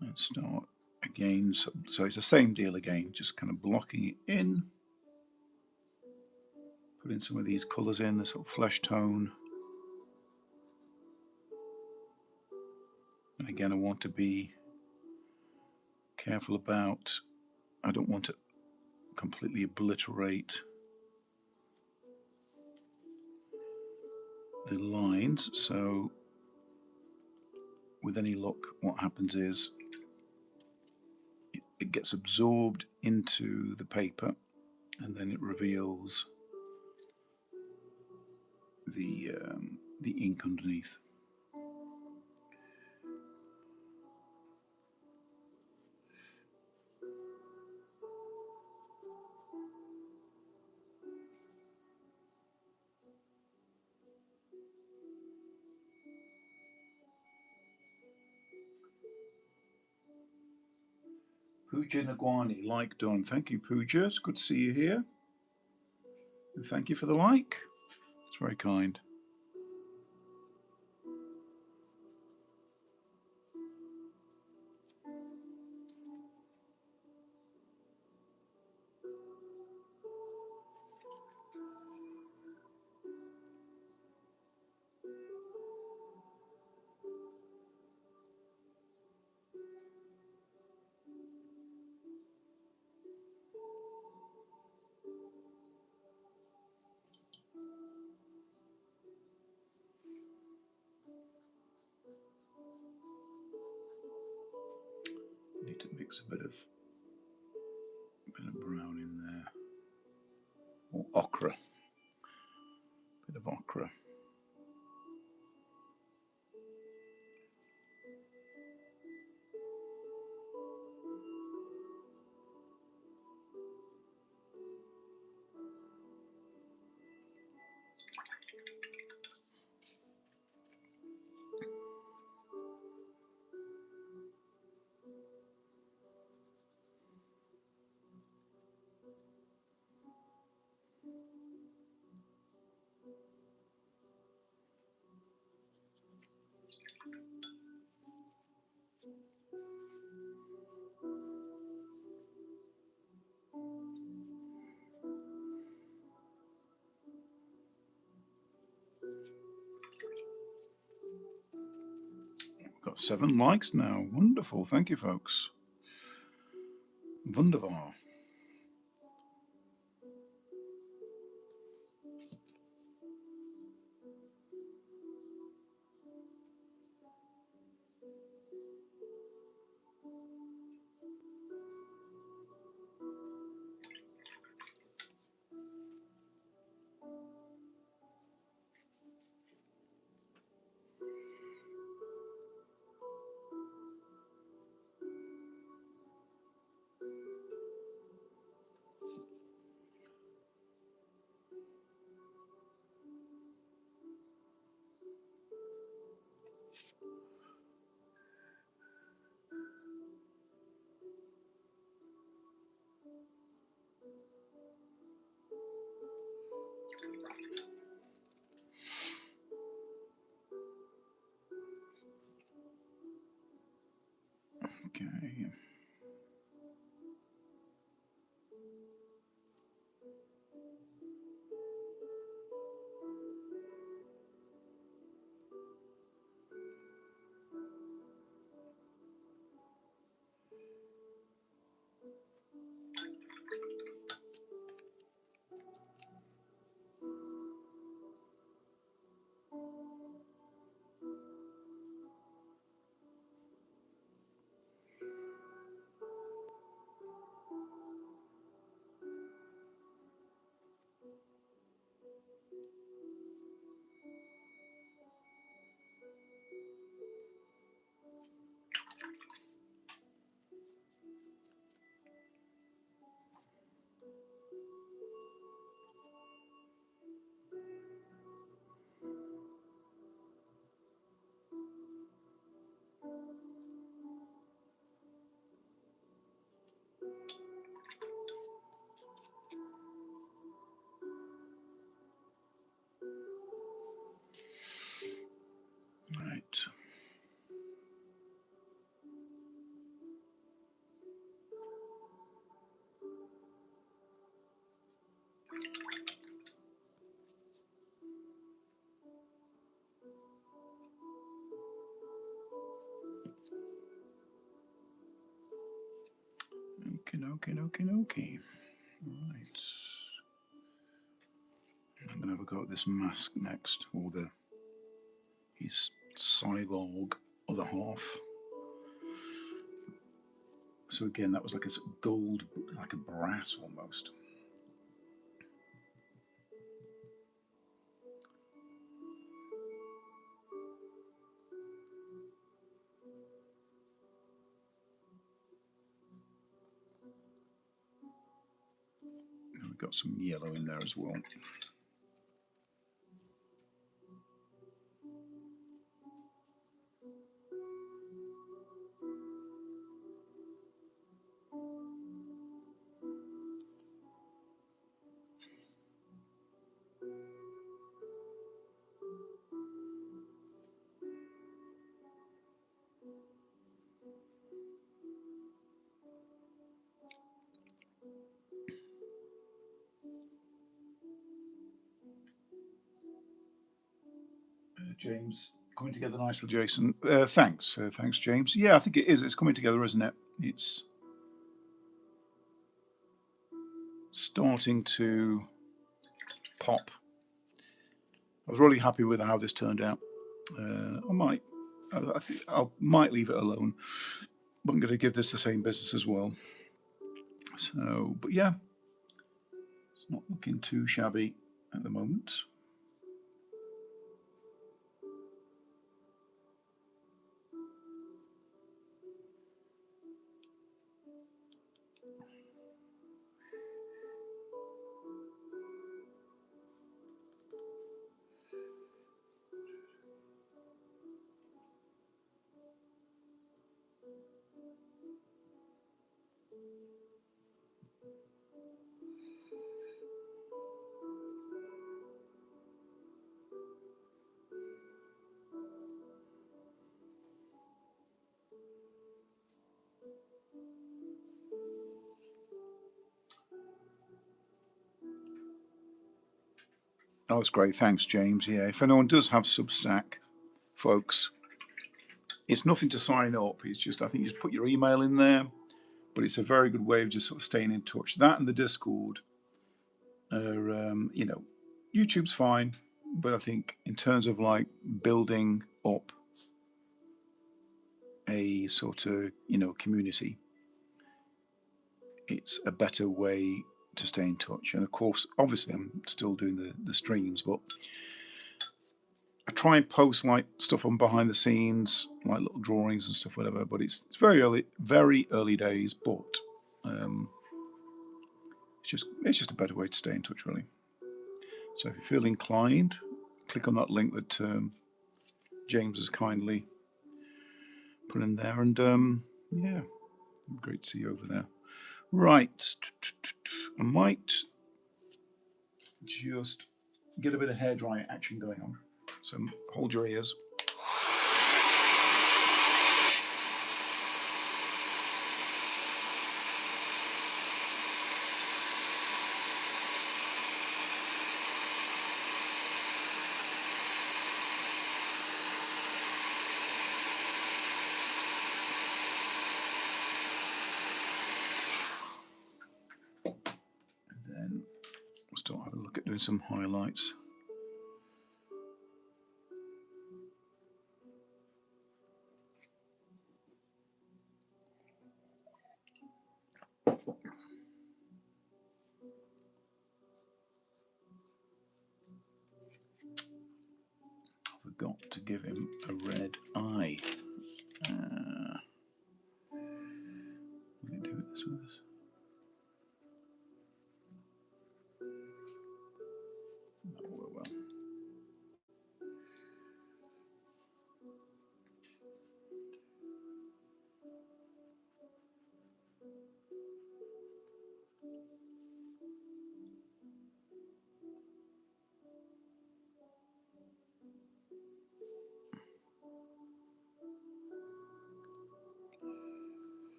Let's start again. So it's the same deal again, just kind of blocking it in. Putting some of these colours in, the sort of flesh tone. And again, I want to be careful about, I don't want to completely obliterate the lines. So with any luck, what happens is it gets absorbed into the paper and then it reveals the ink underneath. Pooja Nagwani, like done. Thank you, Pooja. It's good to see you here. And thank you for the like. It's very kind. Need to mix a bit of brown in there. Or ochre. Bit of ochre. Got 7 likes now. Wonderful. Thank you, folks. Wunderbar. Okay. Okay. Right. I'm going to have a go at this mask next, or his cyborg other half. So again, that was like a gold, like a brass almost. And we've got some yellow in there as well. James, coming together nicely, Jason. Thanks, James. Yeah, I think it is. It's coming together, isn't it? It's starting to pop. I was really happy with how this turned out. I might leave it alone, but I'm going to give this the same business as well. So, but yeah, it's not looking too shabby at the moment. Oh, that's great. Thanks, James. Yeah, if anyone does have Substack, folks, it's nothing to sign up. It's just, I think you just put your email in there, but it's a very good way of just sort of staying in touch. That and the Discord are, YouTube's fine, but I think in terms of like building up a sort of, community, it's a better way to stay in touch. And of course, obviously, I'm still doing the streams, but I try and post like stuff on behind the scenes, like little drawings and stuff, whatever. But it's very early days. But it's just a better way to stay in touch, really. So if you feel inclined, click on that link that James has kindly put in there, and yeah, great to see you over there. Right, I might just get a bit of hairdrying action going on. So hold your ears. And then we'll start having a look at doing some highlights. Forgot to give him a red eye. Let me do this with us. That'll work well.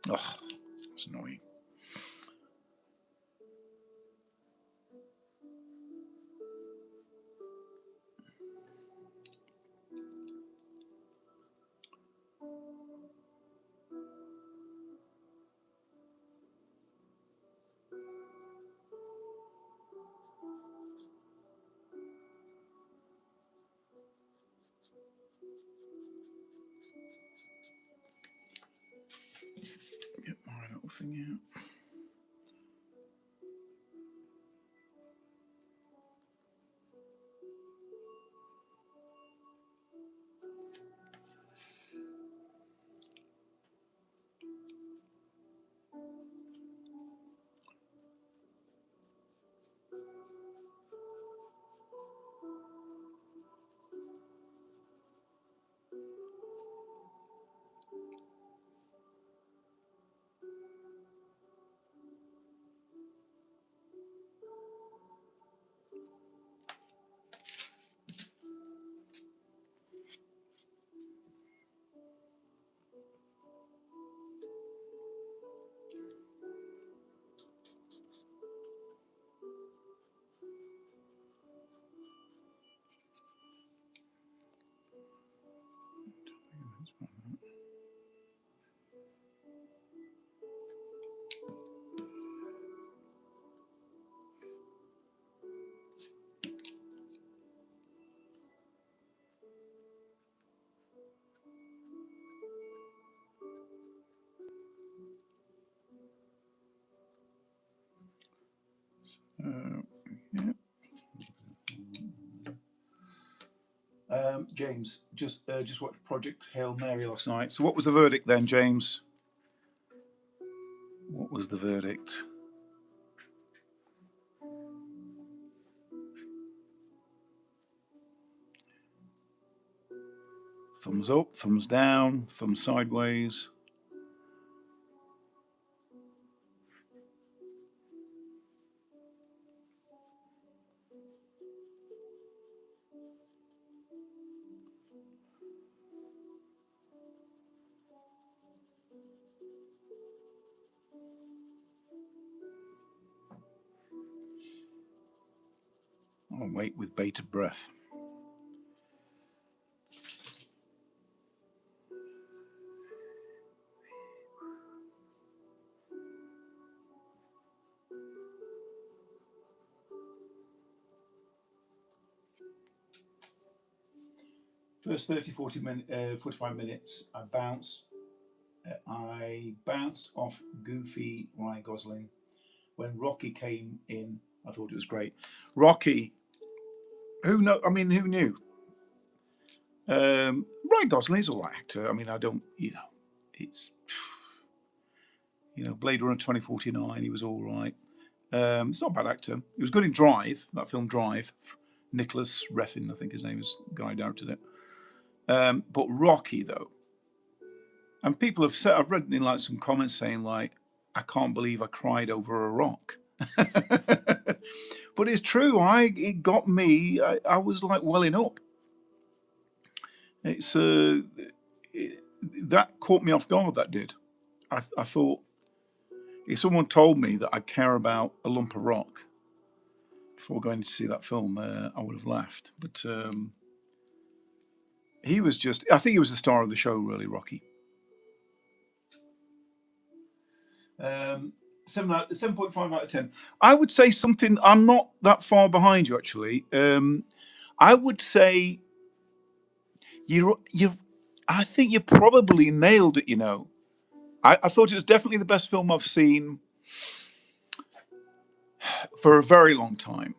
Oh, that's annoying. Get my little thing out. Yeah. James, just watched Project Hail Mary last night. So what was the verdict then, James? What was the verdict? Thumbs up, thumbs down, thumbs sideways. I'll wait with bated breath. First 45 minutes, I bounced off goofy Ryan Gosling. When Rocky came in, I thought it was great. Rocky, who knew? Ryan Gosling is all right actor. I mean, I don't, it's, Blade Runner 2049, he was all right. He's not a bad actor. He was good in Drive, that film Drive. Nicholas Refn, I think his name is, the guy who directed it. But Rocky, though, and people have said, I've read in like some comments saying like, I can't believe I cried over a rock. But it's true. It got me. I was like welling up. It's that caught me off guard. That did. I thought if someone told me that I care about a lump of rock before going to see that film, I would have laughed. But he was just. I think he was the star of the show, really, Rocky. 7.5 out of 10. I would say something. I'm not that far behind you, actually. I would say I think you probably nailed it. I thought it was definitely the best film I've seen for a very long time.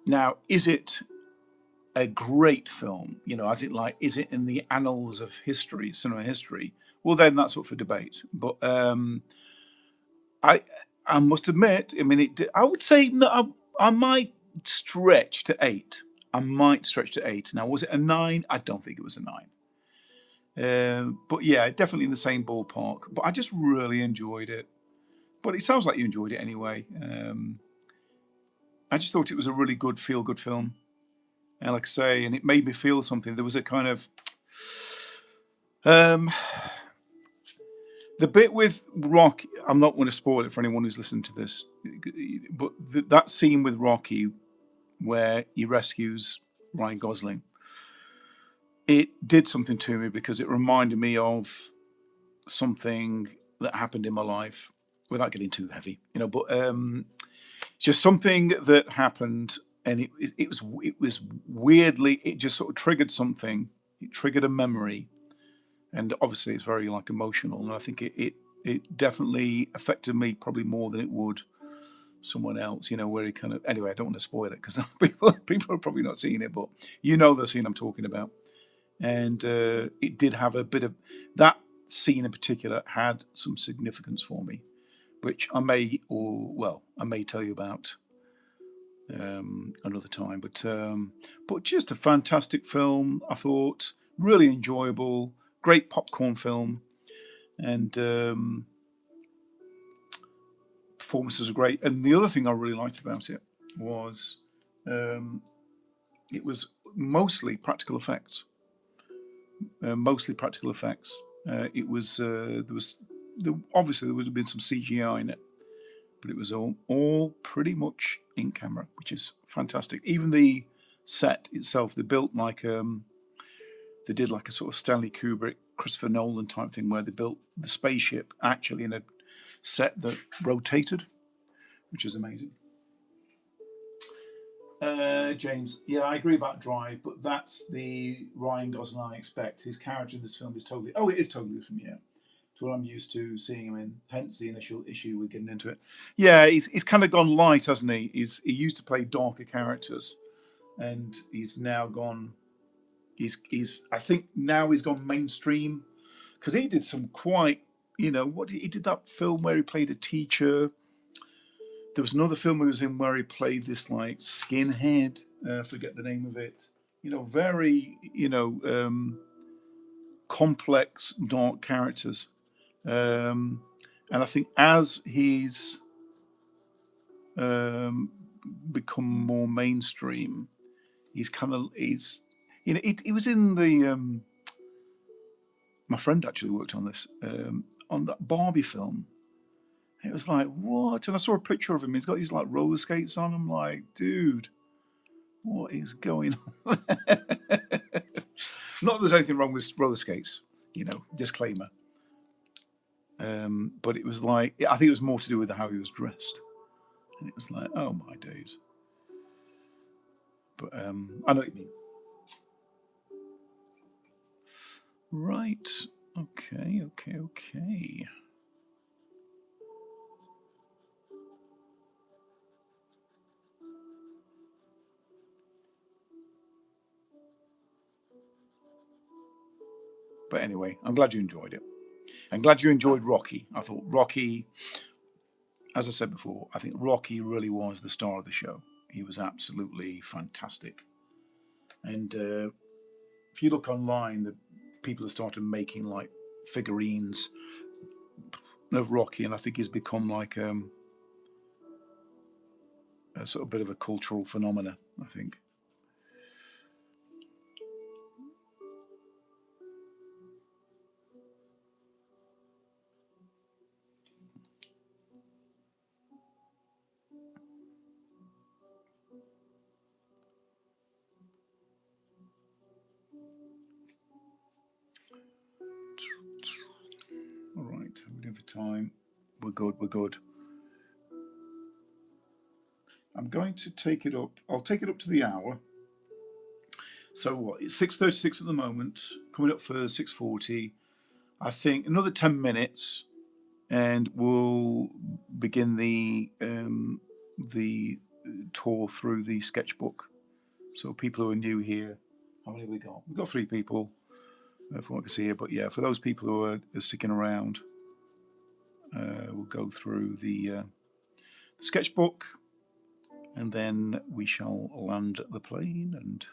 Now, is it a great film? Is it in the annals of history, cinema history? Well, then that's up for debate. But I must admit, I mean, I would say no, I might stretch to 8. Now, was it a 9? I don't think it was a 9. But yeah, definitely in the same ballpark. But I just really enjoyed it. But it sounds like you enjoyed it anyway. I just thought it was a really good, feel-good film. And like I say, and it made me feel something. There was a kind of, there The bit with Rocky, I'm not going to spoil it for anyone who's listening to this, but that scene with Rocky where he rescues Ryan Gosling, it did something to me because it reminded me of something that happened in my life, without getting too heavy, but just something that happened, and it was weirdly, it just sort of triggered something. It triggered a memory, and obviously it's very like emotional, and I think it definitely affected me probably more than it would someone else, where he kind of, anyway, I don't want to spoil it because people are probably not seeing it, but the scene I'm talking about. And it did have a bit of, that scene in particular had some significance for me, which I may tell you about another time. But just a fantastic film, I thought, really enjoyable, great popcorn film, and performances are great. And the other thing I really liked about it was it was mostly practical effects. It was obviously there would have been some CGI in it, but it was all pretty much in camera, which is fantastic. Even the set itself, they built like they did like a sort of Stanley Kubrick, Christopher Nolan type thing, where they built the spaceship actually in a set that rotated, which is amazing. James, yeah, I agree about Drive, but that's the Ryan Gosling I expect. His character in this film is totally, it is totally different, yeah, to what I'm used to seeing him in, hence the initial issue with getting into it. Yeah, he's kind of gone light, hasn't he? He used to play darker characters, and he's now gone, I think now he's gone mainstream, because he did some quite, he did that film where he played a teacher. There was another film he was in where he played this like skinhead. Forget the name of it. Very complex, dark characters. And I think as he's become more mainstream, he was in the. My friend actually worked on this on that Barbie film. It was like, what? And I saw a picture of him. He's got these like roller skates on. I'm like, dude, what is going on? Not that there's anything wrong with roller skates, disclaimer. But it was like, I think it was more to do with how he was dressed. And it was like, oh my days. But I know what you mean. Right. Okay. But anyway, I'm glad you enjoyed it. I'm glad you enjoyed Rocky. I thought Rocky, as I said before, I think Rocky really was the star of the show. He was absolutely fantastic. And if you look online, the people have started making like figurines of Rocky, and I think he's become like a sort of bit of a cultural phenomena, I think. All right, I'm doing for time. We're good. I'm going to take it up. I'll take it up to the hour. So what? It's 6:36 at the moment. Coming up for 6:40. I think another 10 minutes, and we'll begin the tour through the sketchbook. So people who are new here, how many have we got? We've got 3 people, from what I can see here. But yeah, for those people who are sticking around, we'll go through the sketchbook, and then we shall land the plane, and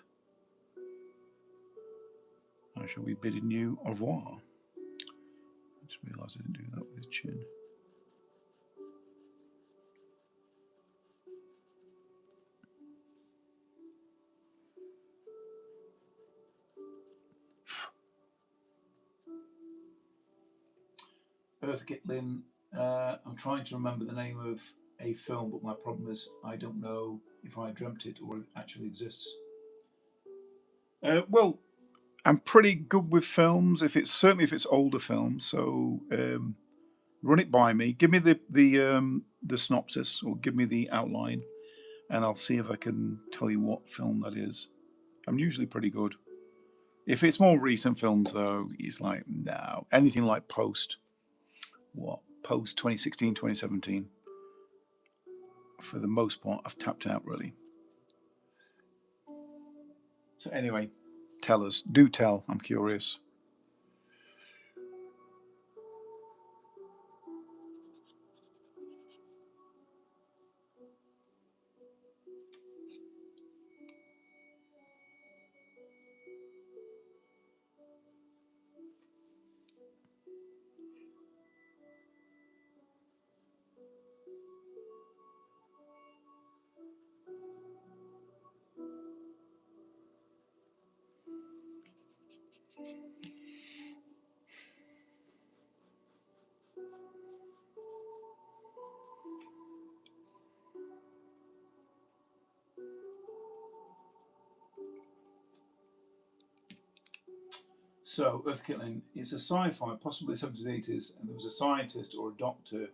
I shall be bidding you au revoir. I just realised I didn't do that with his chin. Earth Gitlin, I'm trying to remember the name of a film, but my problem is I don't know if I dreamt it or it actually exists. Well, I'm pretty good with films. Certainly if it's older films, so run it by me. Give me the synopsis or give me the outline, and I'll see if I can tell you what film that is. I'm usually pretty good. If it's more recent films, though, it's like, no. Anything like post 2016, 2017. For the most part, I've tapped out, really. So anyway, tell us. Do tell. I'm curious. So, Earth Killing is a sci-fi, possibly 70s, 80s, and there was a scientist or a doctor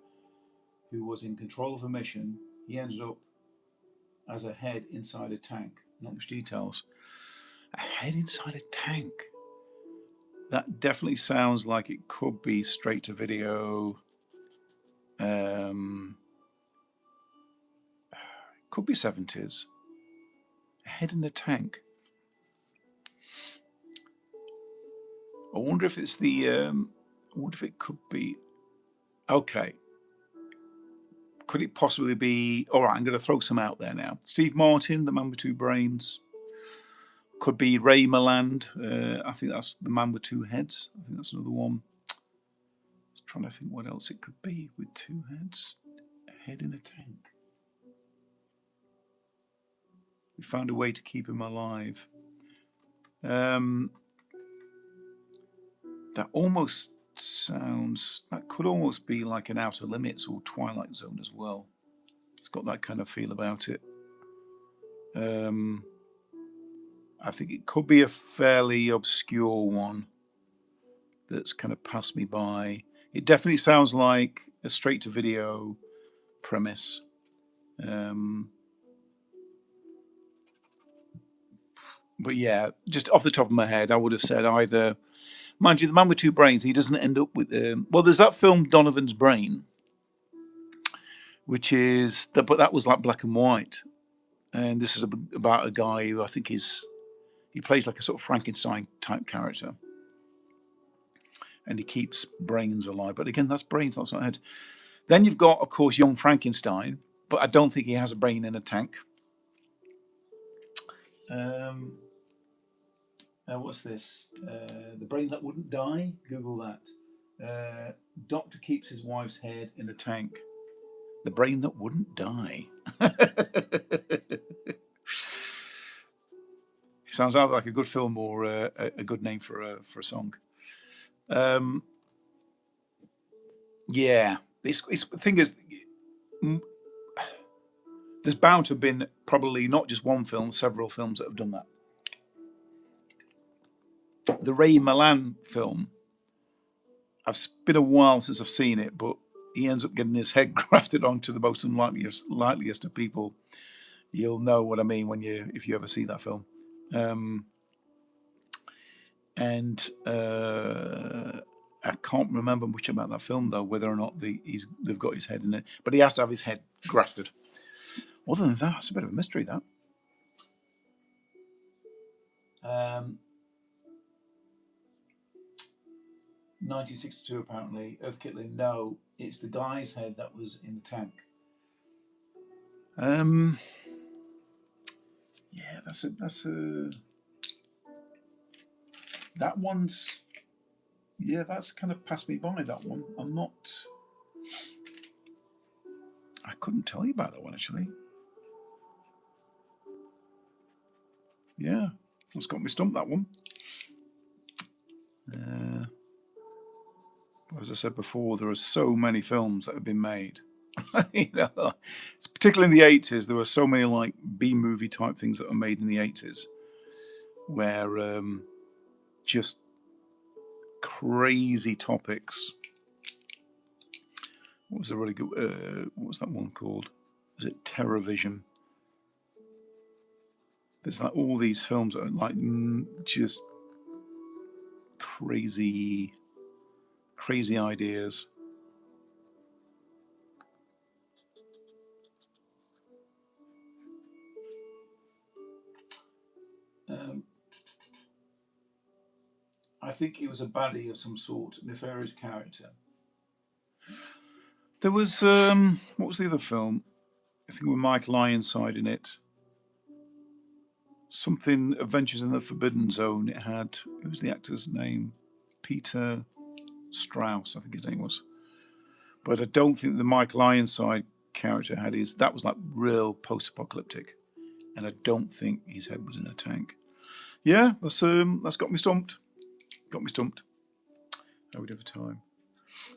who was in control of a mission. He ended up as a head inside a tank. Not much details. A head inside a tank. That definitely sounds like it could be straight to video. Could be 70s. A head in a tank. I wonder if it's I wonder if it could be. Okay. Could it possibly be? All right, I'm going to throw some out there now. Steve Martin, the man with two brains. Could be Ray Milland. I think that's the man with two heads. I think that's another one. Just trying to think what else it could be with two heads. A head in a tank. We found a way to keep him alive. That almost sounds. That could almost be like an Outer Limits or Twilight Zone as well. It's got that kind of feel about it. I think it could be a fairly obscure one that's kind of passed me by. It definitely sounds like a straight-to-video premise. But yeah, just off the top of my head, I would have said either. Mind you, the man with two brains, he doesn't end up with. Well, there's that film Donovan's Brain, which is, but that was like black and white, and this is about a guy who I think he plays like a sort of Frankenstein type character, and he keeps brains alive. But again, that's brains, that's not head. Then you've got, of course, Young Frankenstein, but I don't think he has a brain in a tank. What's this? The Brain That Wouldn't Die. Google that. Doctor keeps his wife's head in a tank. The Brain That Wouldn't Die. Sounds either like a good film or a good name for a song. Yeah, the thing is, there's bound to have been probably not just one film, several films that have done that. The Ray Milland film, it's been a while since I've seen it, but he ends up getting his head grafted onto the most unlikeliest of people. You'll know what I mean if you ever see that film. I can't remember much about that film though, whether or not they've got his head in it, but he has to have his head grafted. Other than that, it's a bit of a mystery, that. 1962, apparently. Earth Kitlin, no, it's the guy's head that was in the tank. Yeah, that's a. That one's. Yeah, that's kind of passed me by, that one. I couldn't tell you about that one, actually. Yeah, that's got me stumped, that one. As I said before, there are so many films that have been made. You know, particularly in the 80s, there were so many like B-movie type things that were made in the 80s, where just crazy topics. What was a really good? What was that one called? Was it TerrorVision? There's like all these films that are like just crazy ideas. I think he was a baddie of some sort, nefarious character. There was what was the other film? I think with Michael Ironside in it. Something Adventures in the Forbidden Zone. It had, who was the actor's name? Peter Strauss, I think his name was. But I don't think the Michael Ironside character had his. That was like real post-apocalyptic, and I don't think his head was in a tank. Yeah, that's got me stumped. Got me stumped. How we do for time?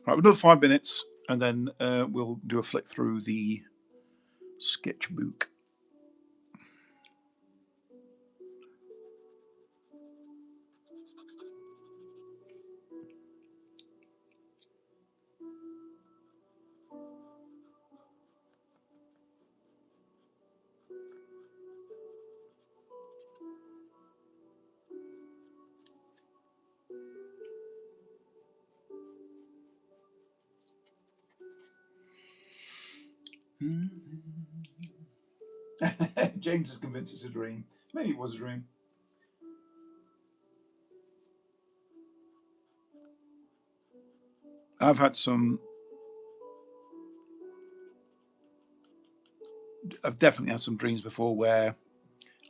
Right, another 5 minutes, and then we'll do a flick through the sketchbook. James is convinced it's a dream. Maybe it was a dream. I've definitely had some dreams before where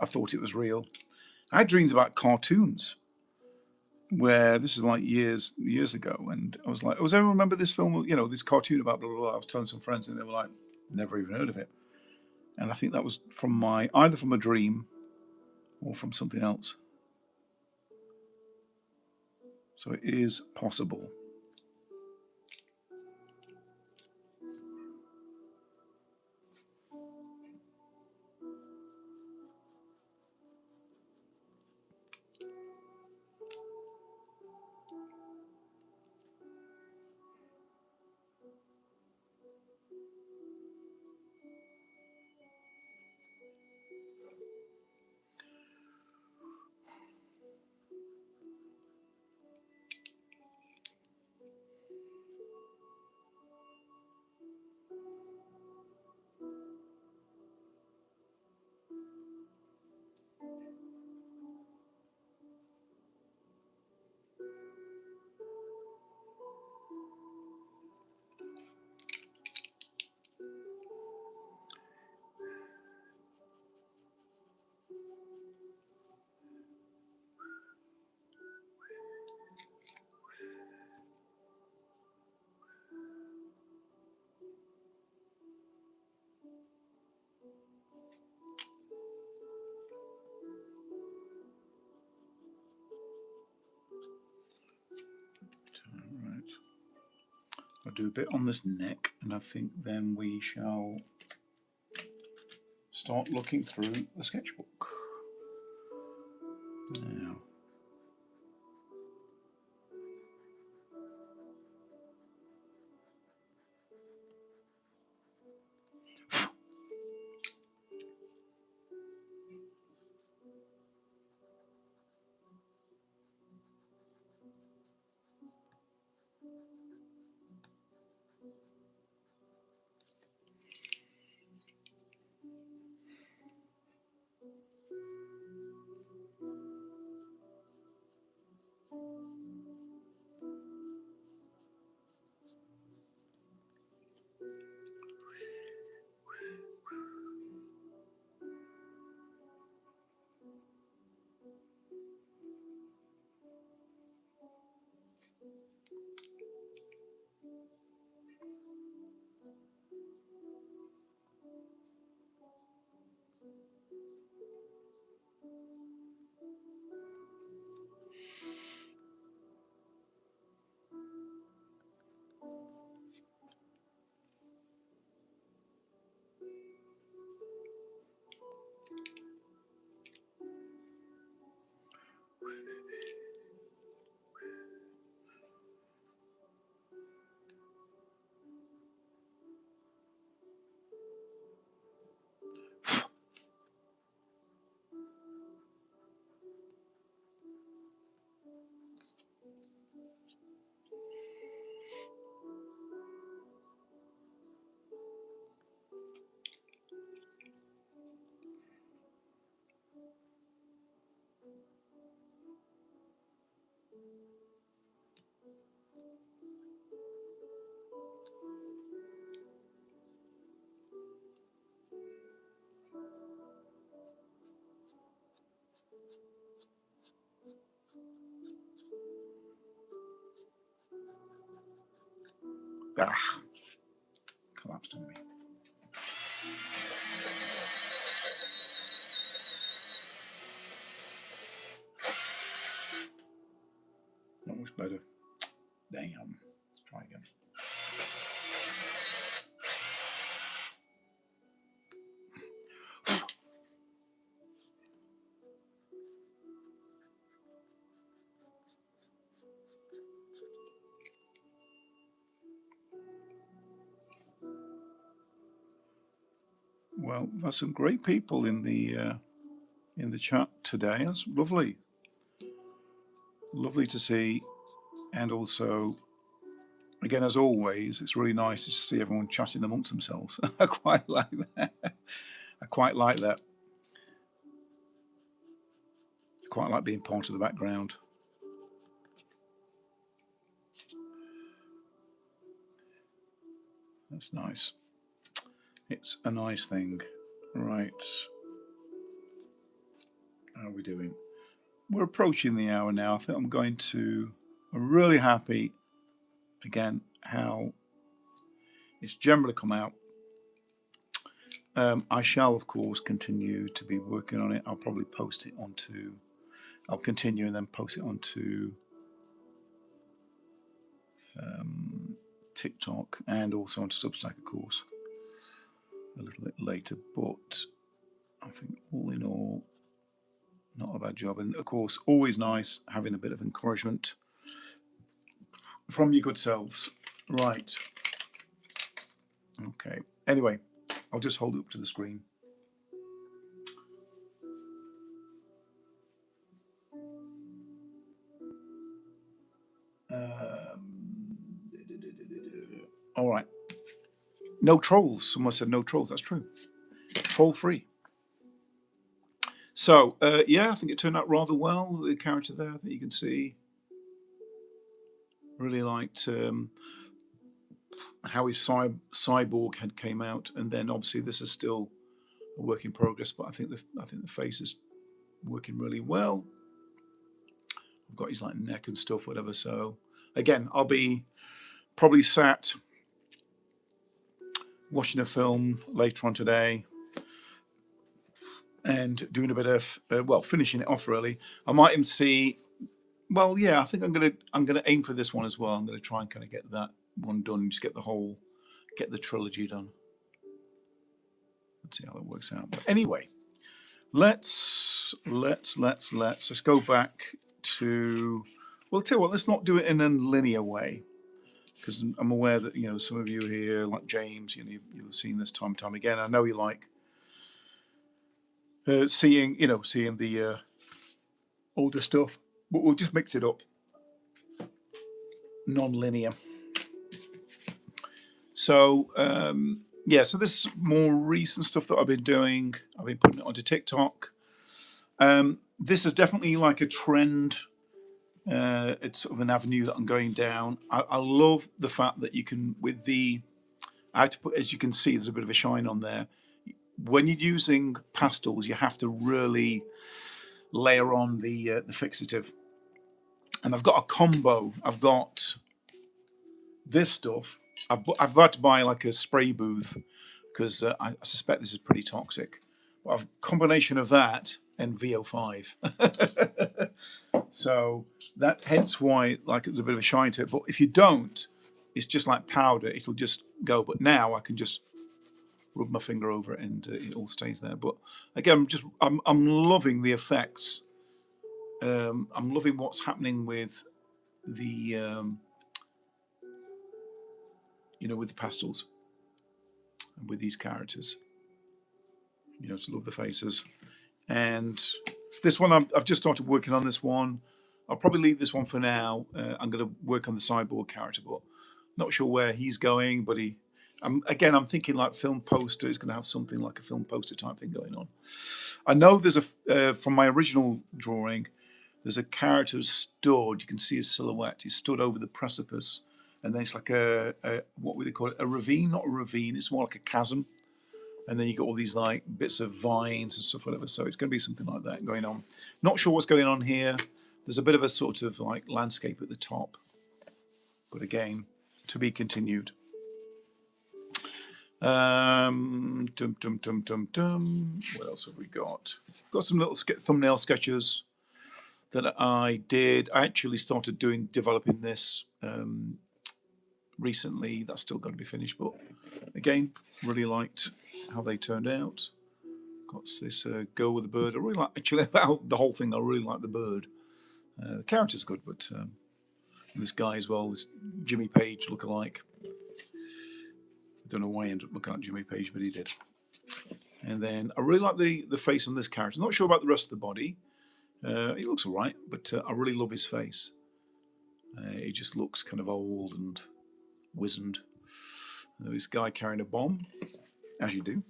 I thought it was real. I had dreams about cartoons where this is like years ago, and I was like, "Oh, does anyone remember this film? You know, this cartoon about blah blah blah." I was telling some friends, and they were like, "Never even heard of it." And I think that was from either from a dream or from something else. So it is possible. I'll do a bit on this neck, and I think then we shall start looking through the sketchbook. Now, collapsed on me. Not much better. Damn. Let's try again. Well, we've had some great people in the chat today. That's lovely. Lovely to see. And also, again, as always, it's really nice to see everyone chatting amongst themselves. I quite like that. I quite like that. I quite like being part of the background. That's nice. It's a nice thing. Right. How are we doing? We're approaching the hour now. I think I'm really happy, again, how it's generally come out. I shall, of course, continue to be working on it. I'll probably post it onto, I'll continue and then post it onto TikTok and also onto Substack, of course, a little bit later. But I think all in all, not a bad job. And of course, always nice having a bit of encouragement from your good selves. Right. Okay. Anyway, I'll just hold it up to the screen. All right. No trolls. Someone said no trolls. That's true. Troll free. So, yeah, I think it turned out rather well. The character there, I think you can see. Really liked how his cyborg head came out, and then obviously this is still a work in progress. But I think the face is working really well. I've got his like neck and stuff, whatever. So again, I'll be probably sat watching a film later on today and doing a bit of finishing it off really. I might even see. Well, yeah, I think I'm gonna aim for this one as well. I'm gonna try and kind of get that one done, just get the trilogy done. Let's see how that works out. But anyway, let's go back to. Well, tell you what, let's not do it in a linear way, because I'm aware that some of you here, like James, you've seen this time and time again. I know you like seeing the older stuff, but we'll just mix it up, non-linear. So so this is more recent stuff that I've been doing. I've been putting it onto TikTok. This is definitely like a trend. It's sort of an avenue that I'm going down. I love the fact that you can, as you can see, there's a bit of a shine on there. When you're using pastels, you have to really layer on the fixative. And I've got a combo. I've got this stuff. I've had to buy like a spray booth because I suspect this is pretty toxic. But I've a combination of that and VO5. So that hence why there's a bit of a shine to it. But if you don't, it's just like powder. It'll just go. But now I can just rub my finger over it and it all stays there. But again, I'm loving the effects. I'm loving what's happening with the with the pastels and with these characters. To love the faces. And this one, I've just started working on this one. I'll probably leave this one for now. I'm going to work on the cyborg character, but not sure where he's going. But I'm thinking like film poster. He's going to have something like a film poster type thing going on. I know there's from my original drawing, there's a character stood. You can see his silhouette. He's stood over the precipice, and then it's like what would they call it? A ravine? Not a ravine. It's more like a chasm. And then you got all these like bits of vines and stuff, whatever. So it's going to be something like that going on. Not sure what's going on here. There's a bit of a sort of like landscape at the top, but again, to be continued. Dum dum dum dum dum. What else have we got? Got some little thumbnail sketches that I did. I actually started developing this recently. That's still got to be finished, but again, really liked how they turned out. Got this go with the bird. I really like, actually, about the whole thing. I really like the bird. The character's good, but this guy as well, this Jimmy Page lookalike. I don't know why I ended up looking at Jimmy Page, but he did. And then I really like the face on this character. Not sure about the rest of the body. He looks all right, but I really love his face. He just looks kind of old and wizened. And this guy carrying a bomb, as you do.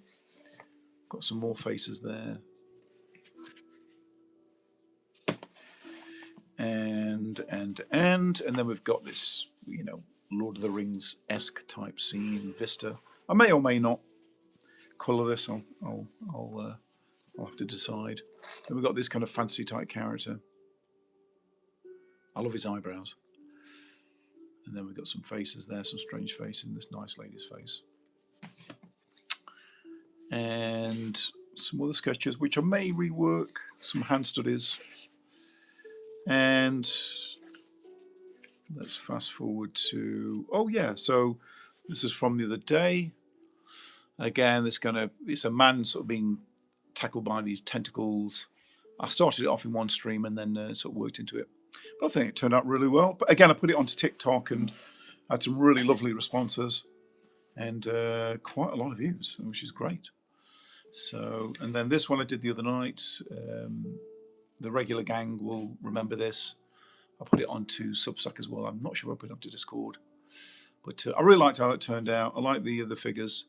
Got some more faces there. And then we've got this, you know, Lord of the Rings-esque type scene, vista. I may or may not colour this. I'll have to decide. Then we've got this kind of fancy type character. I love his eyebrows. And then we've got some faces there, some strange face in this nice lady's face. And some other sketches, which I may rework, some hand studies. And let's fast forward to, oh yeah, so this is from the other day. Again, it's a man sort of being tackled by these tentacles. I started it off in one stream and then sort of worked into it. But I think it turned out really well. But again, I put it onto TikTok and had some really lovely responses and quite a lot of views, which is great. So, and then this one I did the other night. The regular gang will remember this. I put it onto Substack as well. I'm not sure I put it onto Discord, but I really liked how it turned out. I like the figures,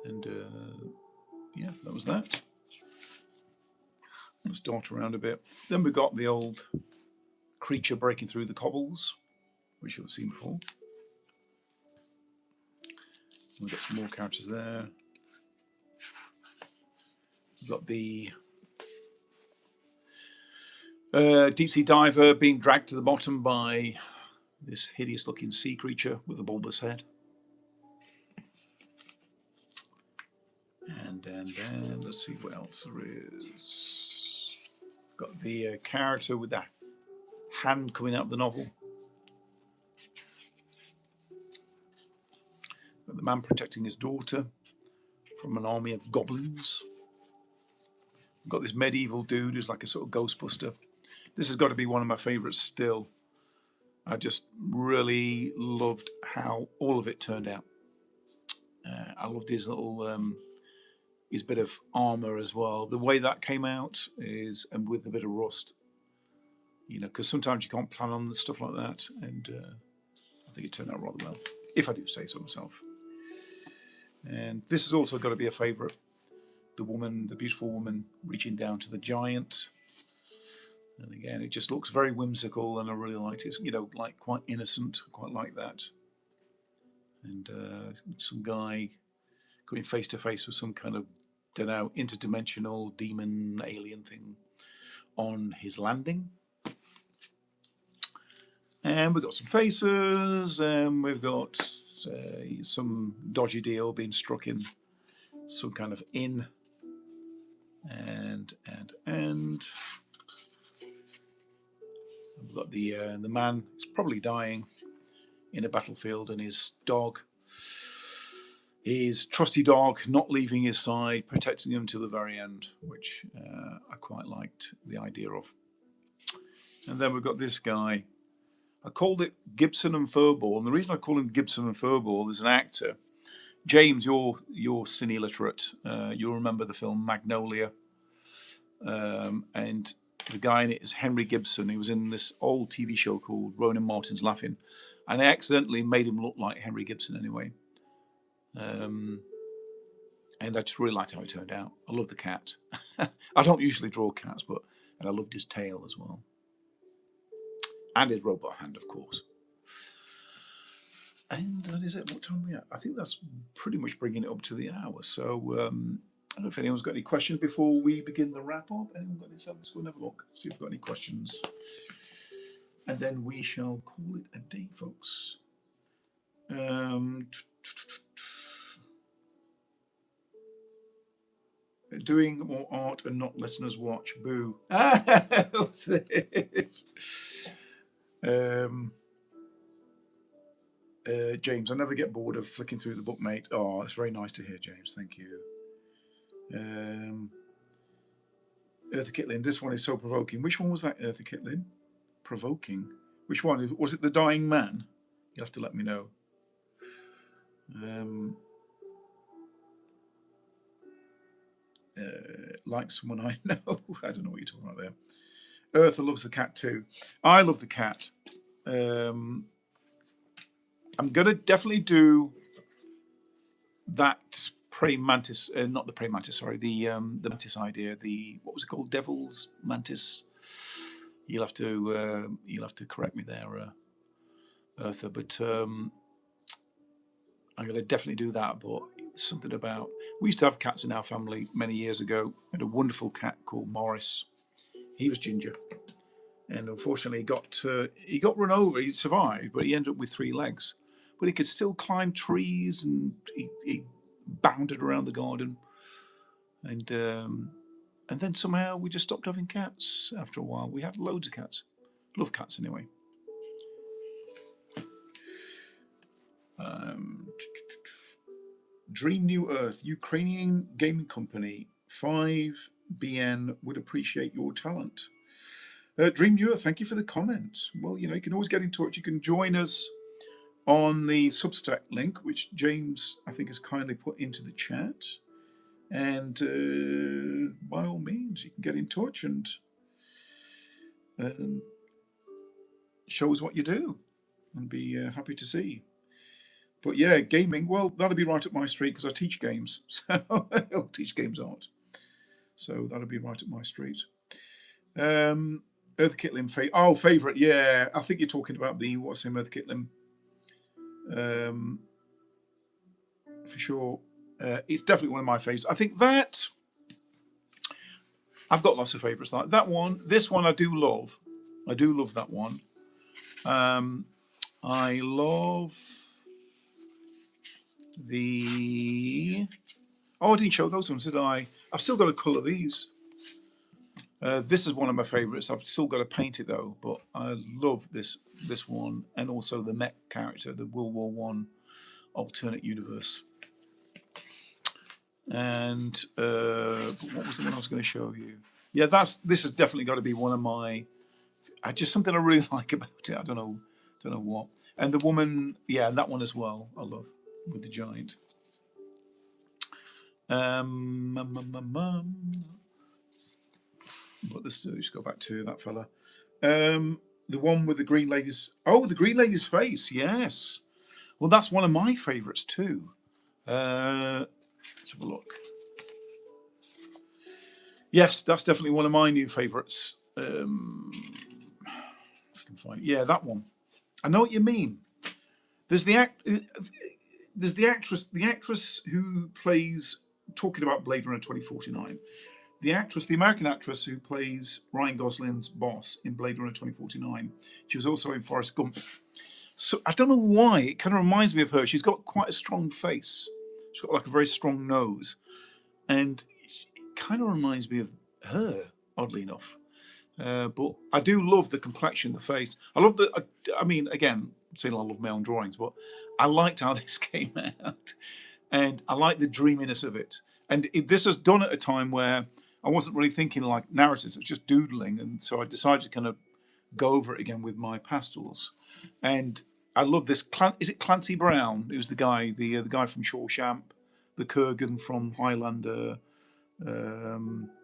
and yeah, that was that. Let's dart around a bit. Then we got the old creature breaking through the cobbles, which you've seen before. We've got some more characters there. We've got the deep sea diver being dragged to the bottom by this hideous looking sea creature with a bulbous head. And let's see what else there is. We've got the character with that hand coming out of the novel. Got the man protecting his daughter from an army of goblins. We've got this medieval dude who's like a sort of ghostbuster. This has got to be one of my favourites still. I just really loved how all of it turned out. I loved his little, his bit of armour as well. The way that came out is, and with a bit of rust, you know, because sometimes you can't plan on stuff like that. And I think it turned out rather well, if I do say so myself. And this has also got to be a favourite. The woman, the beautiful woman, reaching down to the giant. And again, it just looks very whimsical, and I really liked it. You know, like quite innocent, quite like that. And some guy going face to face with some kind of, don't know, interdimensional demon alien thing on his landing. And we've got some faces, and we've got some dodgy deal being struck in some kind of inn. And we've got the man is probably dying in a battlefield, and his dog, his trusty dog, not leaving his side, protecting him to the very end, which I quite liked the idea of. And then we've got this guy. I called it Gibson and Furball, and the reason I call him Gibson and Furball is an actor. James, you're cine literate. You'll remember the film Magnolia, and the guy in it is Henry Gibson. He was in this old TV show called Ronan Martin's Laughing, and I accidentally made him look like Henry Gibson anyway. And I just really liked how it turned out. I love the cat. I don't usually draw cats, and I loved his tail as well. And his robot hand, of course. And that is it. What time are we at? I think that's pretty much bringing it up to the hour. So I don't know if anyone's got any questions before we begin the wrap up. Anyone got any? Let's go and have a look. See if we've got any questions. And then we shall call it a day, folks. Doing more art and not letting us watch. Boo. What's this? James, I never get bored of flicking through the book, mate. Oh, it's very nice to hear, James. Thank you. Eartha Kittling, this one is so provoking. Which one was that, Eartha Kittling? Provoking? Which one? Was it The Dying Man? You have to let me know. Like someone I know. I don't know what you're talking about there. Eartha loves the cat too. I love the cat. I'm going to definitely do that praying mantis, not the praying mantis, sorry, the mantis idea. The, what was it called? Devil's mantis. You'll have to correct me there, Eartha. But I'm going to definitely do that. But something about, we used to have cats in our family many years ago. We had a wonderful cat called Morris. He was ginger, and unfortunately he got run over. He survived, but he ended up with 3 legs. But he could still climb trees, and he bounded around the garden. And then somehow we just stopped having cats after a while. We had loads of cats. Love cats anyway. Dream New Earth, Ukrainian gaming company, 5BN would appreciate your talent. Dream New Earth, thank you for the comment. Well, you know, you can always get in touch. You can join us on the Substack link, which James, I think, has kindly put into the chat. And by all means, you can get in touch and show us what you do, and be happy to see. But yeah, gaming, well, that'll be right up my street because I teach games. So I'll teach games art. So that'll be right up my street. Eartha Kittling, favourite, yeah. I think you're talking about the, what's him, Eartha Kittling. For sure. It's definitely one of my favourites. I think that, I've got lots of favourites like that one. This one I do love. I do love that one. I love the, I didn't show those ones, did I? I've still got to colour these. This is one of my favourites. I've still got to paint it though, but I love this one, and also the mech character, the World War One alternate universe. And what was the one I was going to show you? Yeah, this has definitely got to be one of my. Just something I really like about it. I don't know what. And the woman, yeah, that one as well. I love, with the giant. But let's just go back to that fella. The one with the green lady's. Oh, the green lady's face. Yes. Well, that's one of my favourites too. Let's have a look. Yes, that's definitely one of my new favourites. If you can find it. Yeah, that one. I know what you mean. There's the actress who plays, talking about Blade Runner 2049. The American actress who plays Ryan Gosling's boss in Blade Runner 2049. She was also in Forrest Gump. So I don't know why, it kind of reminds me of her. She's got quite a strong face. She's got like a very strong nose. And it kind of reminds me of her, oddly enough. But I do love the complexion, the face. I love I mean, again, I'm saying I love my own drawings, but I liked how this came out. And I like the dreaminess of it. And this was done at a time where I wasn't really thinking like narratives. It was just doodling. And so I decided to kind of go over it again with my pastels. And I love this. Is it Clancy Brown? It was the guy from Shawshank, the Kurgan from Highlander.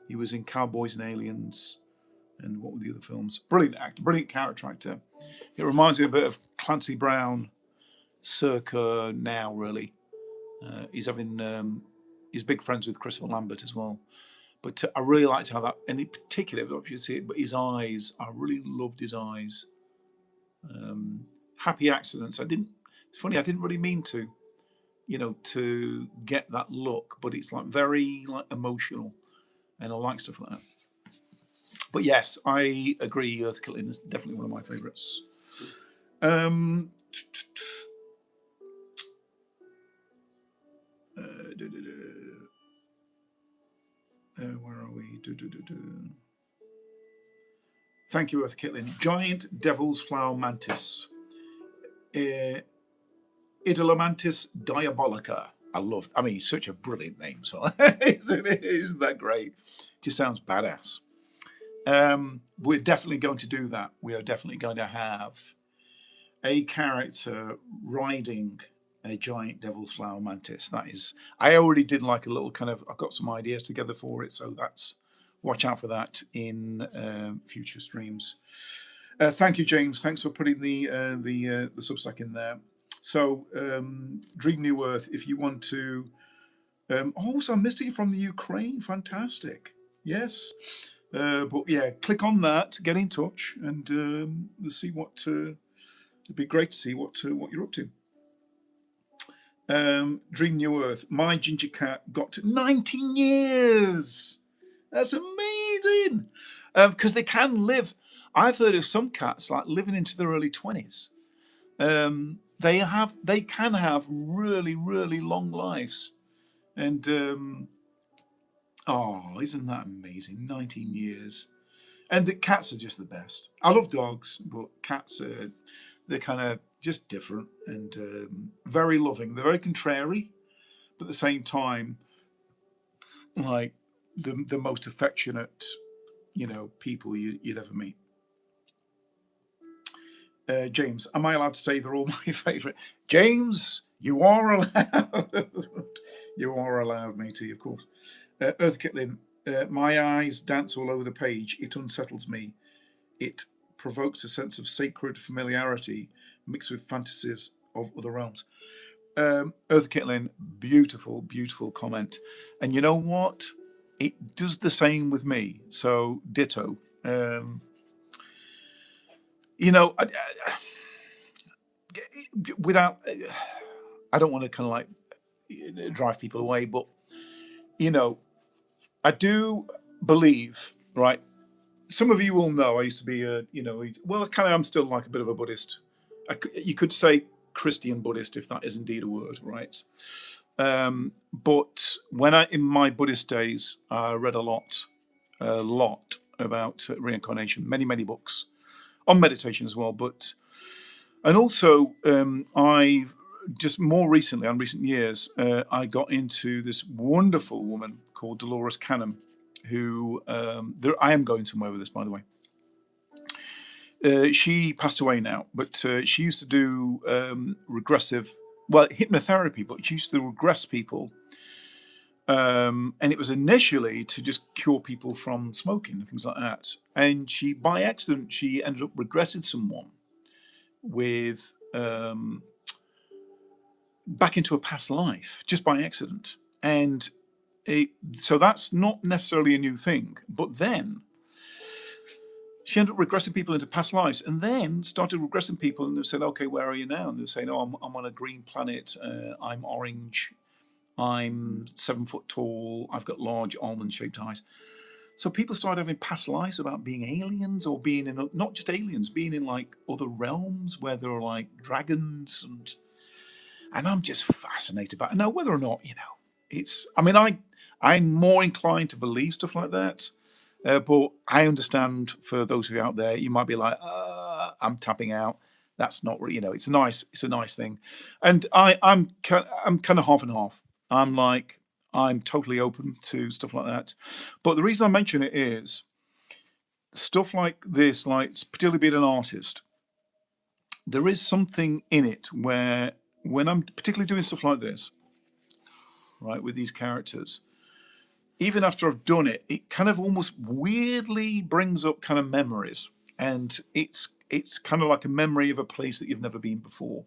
He was in Cowboys and Aliens. And what were the other films? Brilliant actor, brilliant character actor. It reminds me a bit of Clancy Brown circa now, really. He's big friends with Christopher Lambert as well. But I really liked how that, and in particular, I don't know if you see it, but his eyes, I really loved his eyes. Happy Accidents. It's funny, I didn't really mean to, to get that look, but it's like very like emotional, and I like stuff like that. But yes, I agree. Eartha Kittling is definitely one of my favourites. Where are we? Thank you, Earth Kitlin. Giant Devil's Flower Mantis. Idolamantis diabolica. I mean, it's such a brilliant name. So isn't that great? Just sounds badass. We're definitely going to do that. We are definitely going to have a character riding a giant devil's flower mantis. That is, I already did like a little kind of, I've got some ideas together for it. So that's, watch out for that in future streams. Thank you, James. Thanks for putting the Substack in there. So, Dream New Earth, if you want to. So I missed it from the Ukraine. Fantastic. Yes. But yeah, click on that, get in touch, and see what. It'd be great to see what you're up to. Dream New Earth. My ginger cat got to 19 years. That's amazing. Because they can live. I've heard of some cats like living into their early 20s. They can have really, really long lives, and isn't that amazing? 19 years, and the cats are just the best. I love dogs, but cats they're kind of just different and very loving. They're very contrary, but at the same time, like the most affectionate, people you'd ever meet. James, am I allowed to say they're all my favourite? James, you are allowed. You are allowed, matey, of course. Earth Kitlin, my eyes dance all over the page. It unsettles me. It provokes a sense of sacred familiarity mixed with fantasies of other realms. Earth Kitlin, beautiful, beautiful comment. And you know what? It does the same with me. So, ditto. Without, I don't want to kind of like drive people away, but I do believe, right? Some of you will know I used to be I'm still like a bit of a Buddhist. You could say Christian Buddhist, if that is indeed a word, right? But in my Buddhist days, I read a lot about reincarnation, many books on meditation as well, and also, I've just more recently, in recent years, I got into this wonderful woman called Dolores Cannon, who I am going somewhere with this, by the way. She passed away now, but she used to do hypnotherapy, but she used to regress people. And it was initially to just cure people from smoking and things like that. And by accident, she ended up regressing someone with back into a past life just by accident, and so that's not necessarily a new thing. But then she ended up regressing people into past lives, and then started regressing people, and they said, "Okay, where are you now?" And they were saying, "Oh, I'm on a green planet. I'm orange. I'm 7 foot tall. I've got large almond-shaped eyes." So people started having past lives about being aliens, or being in not just aliens, being in like other realms where there are like dragons, and I'm just fascinated by it. Now, whether or not it's. I mean, I'm more inclined to believe stuff like that, but I understand for those of you out there, you might be like, I'm tapping out. That's not really, it's a nice thing, and I'm kind of half and half. I'm totally open to stuff like that. But the reason I mention it is stuff like this, like particularly being an artist, there is something in it where when I'm particularly doing stuff like this, right, with these characters, even after I've done it, it kind of almost weirdly brings up kind of memories. And it's kind of like a memory of a place that you've never been before.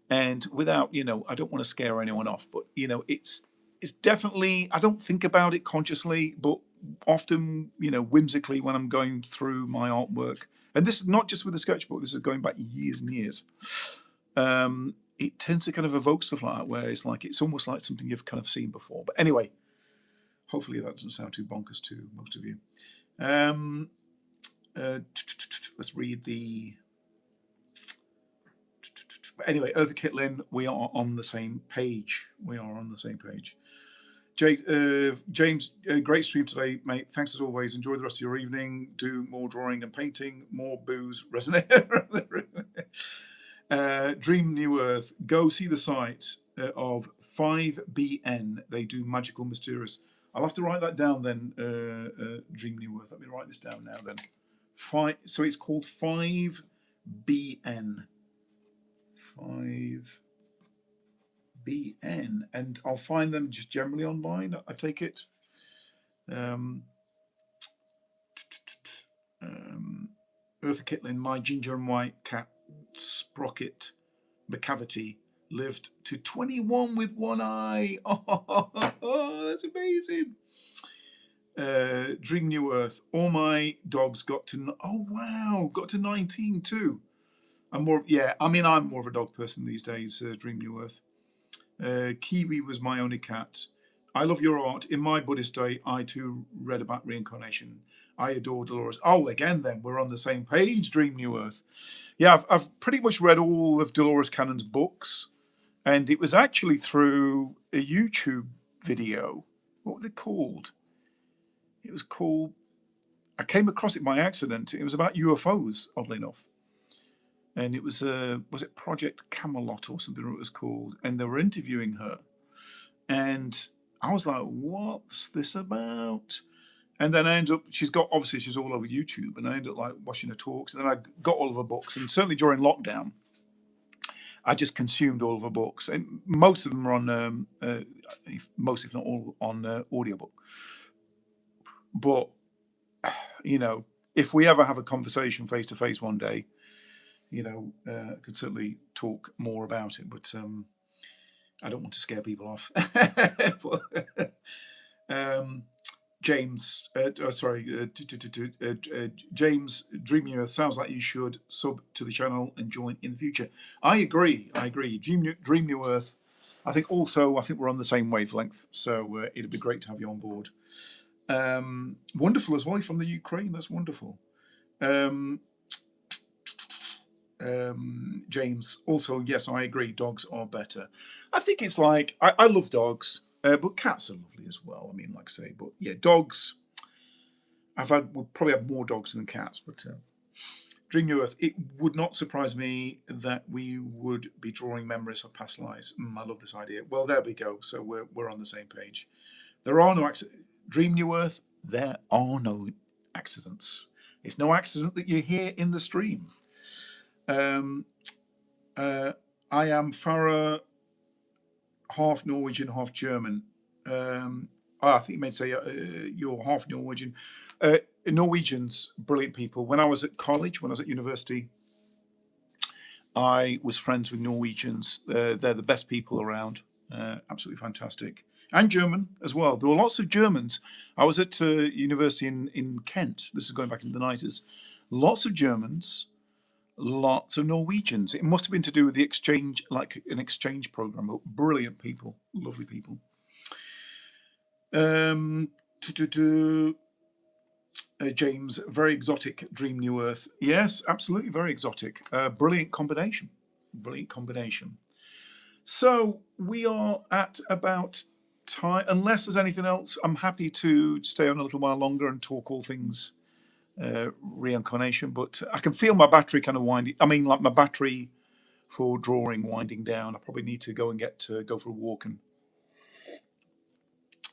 And without, I don't want to scare anyone off, but, it's definitely, I don't think about it consciously, but often, whimsically when I'm going through my artwork, and this is not just with the sketchbook, this is going back years and years, it tends to kind of evoke stuff like that, where it's almost like something you've kind of seen before. But anyway, hopefully that doesn't sound too bonkers to most of you. Let's read the... Anyway, Eartha Kitlin, we are on the same page. James, great stream today, mate. Thanks as always. Enjoy the rest of your evening. Do more drawing and painting. More booze. Resonate. Dream New Earth. Go see the site of 5BN. They do magical, mysterious. I'll have to write that down then. Dream New Earth. Let me write this down now then. So it's called 5BN. 5BN, and I'll find them just generally online, I take it. Eartha Kitlin, my ginger and white cat Sprocket McCavity lived to 21 with one eye. Oh, that's amazing. Dream New Earth. All my dogs got to 19 too. I'm more of a dog person these days. Dream New Earth. Kiwi was my only cat. I love your art. In my Buddhist day, I too read about reincarnation. I adore Dolores. Oh, again, then we're on the same page. Dream New Earth. Yeah, I've pretty much read all of Dolores Cannon's books, and it was actually through a YouTube video. What were they called? It was called. I came across it by accident. It was about UFOs, oddly enough. And it was it Project Camelot or something it was called, and they were interviewing her, and I was like, what's this about? And then I ended up, she's all over YouTube, and I ended up like watching her talks, and then I got all of her books, and certainly during lockdown I just consumed all of her books, and most of them are on most if not all on audiobook. But if we ever have a conversation face to face one day, could certainly talk more about it, but I don't want to scare people off. James, James, Dream New Earth, sounds like you should sub to the channel and join in the future. I agree. Dream New Earth. I think we're on the same wavelength, so it'd be great to have you on board. Wonderful as well, from the Ukraine. That's wonderful. James, also, yes, I agree, dogs are better. I think it's like, I love dogs, but cats are lovely as well. I mean, like I say, but yeah, dogs, we'll probably have more dogs than cats, but Dream New Earth, it would not surprise me that we would be drawing memories of past lives. I love this idea. Well, there we go. So we're on the same page. There are no accidents. Dream New Earth, there are no accidents. It's no accident that you're here in the stream. I am Farah, half Norwegian, half German. I think you may say you're half Norwegian. Norwegians, brilliant people. When I was at college, when I was at university, I was friends with Norwegians. They're the best people around. Absolutely fantastic. And German as well. There were lots of Germans. I was at university in Kent. This is going back into the 90s. Lots of Germans. Lots of Norwegians. It must have been to do with the exchange, like an exchange program. But brilliant people, lovely people. James, very exotic. Dream New Earth. Yes, absolutely, very exotic. Brilliant combination. Brilliant combination. So we are at about time. Unless there's anything else, I'm happy to stay on a little while longer and talk all things reincarnation, but I can feel my battery kind of winding. I mean, like my battery for drawing winding down. I probably need to go and go for a walk and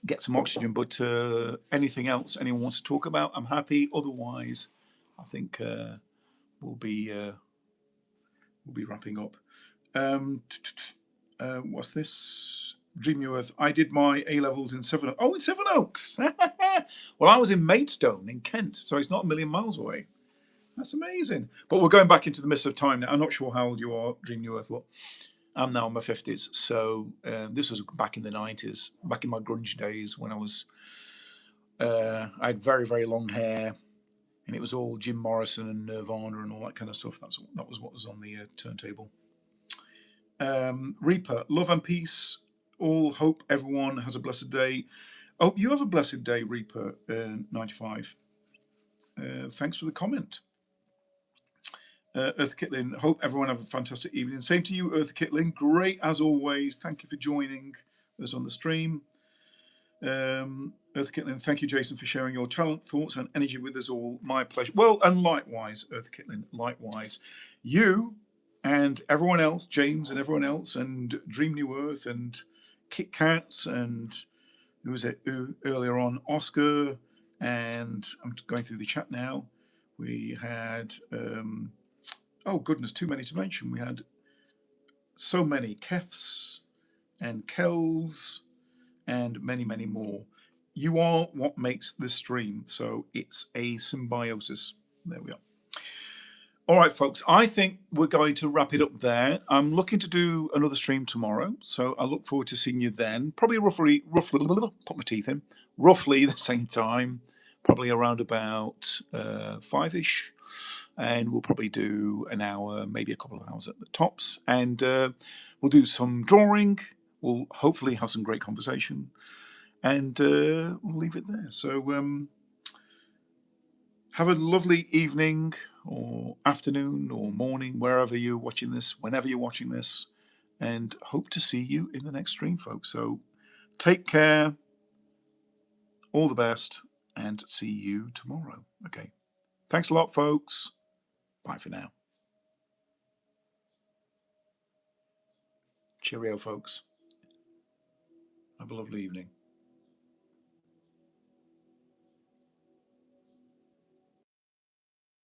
get some oxygen. But anything else anyone wants to talk about, I'm happy. Otherwise, I think we'll be wrapping up. What's this? Dream New Earth. I did my A-levels in Sevenoaks. Oh, in Sevenoaks. Well, I was in Maidstone in Kent, so it's not a million miles away. That's amazing. But we're going back into the midst of time now. I'm not sure how old you are, Dream New Earth, but I'm now in my 50s. So this was back in the 90s, back in my grunge days when I had very, very long hair, and it was all Jim Morrison and Nirvana and all that kind of stuff. That was what was on the turntable. Reaper, love and peace. All hope everyone has a blessed day. Oh, you have a blessed day, Reaper 95. Thanks for the comment. Eartha Kitlin, hope everyone have a fantastic evening. Same to you, Eartha Kitlin. Great as always. Thank you for joining us on the stream. Earth Kitlin, thank you, Jason, for sharing your talent, thoughts, and energy with us all. My pleasure. Well, and likewise, Earth Kitlin, likewise. You and everyone else, James and everyone else, and Dream New Earth, and Kit Kats, and who was it earlier on? Oscar, and I'm going through the chat now. We had, oh goodness, too many to mention. We had so many Kefs and Kells and many, many more. You are what makes the stream, so it's a symbiosis. There we are. All right, folks, I think we're going to wrap it up there. I'm looking to do another stream tomorrow, so I look forward to seeing you then. Probably roughly, put my teeth in, roughly the same time, probably around about 5-ish, and we'll probably do an hour, maybe a couple of hours at the tops, and we'll do some drawing. We'll hopefully have some great conversation, and we'll leave it there. So have a lovely evening or afternoon or morning, wherever you're watching this, whenever you're watching this, and hope to see you in the next stream, folks. So take care, all the best, and see you tomorrow. Okay. Thanks a lot, folks. Bye for now. Cheerio, folks. Have a lovely evening.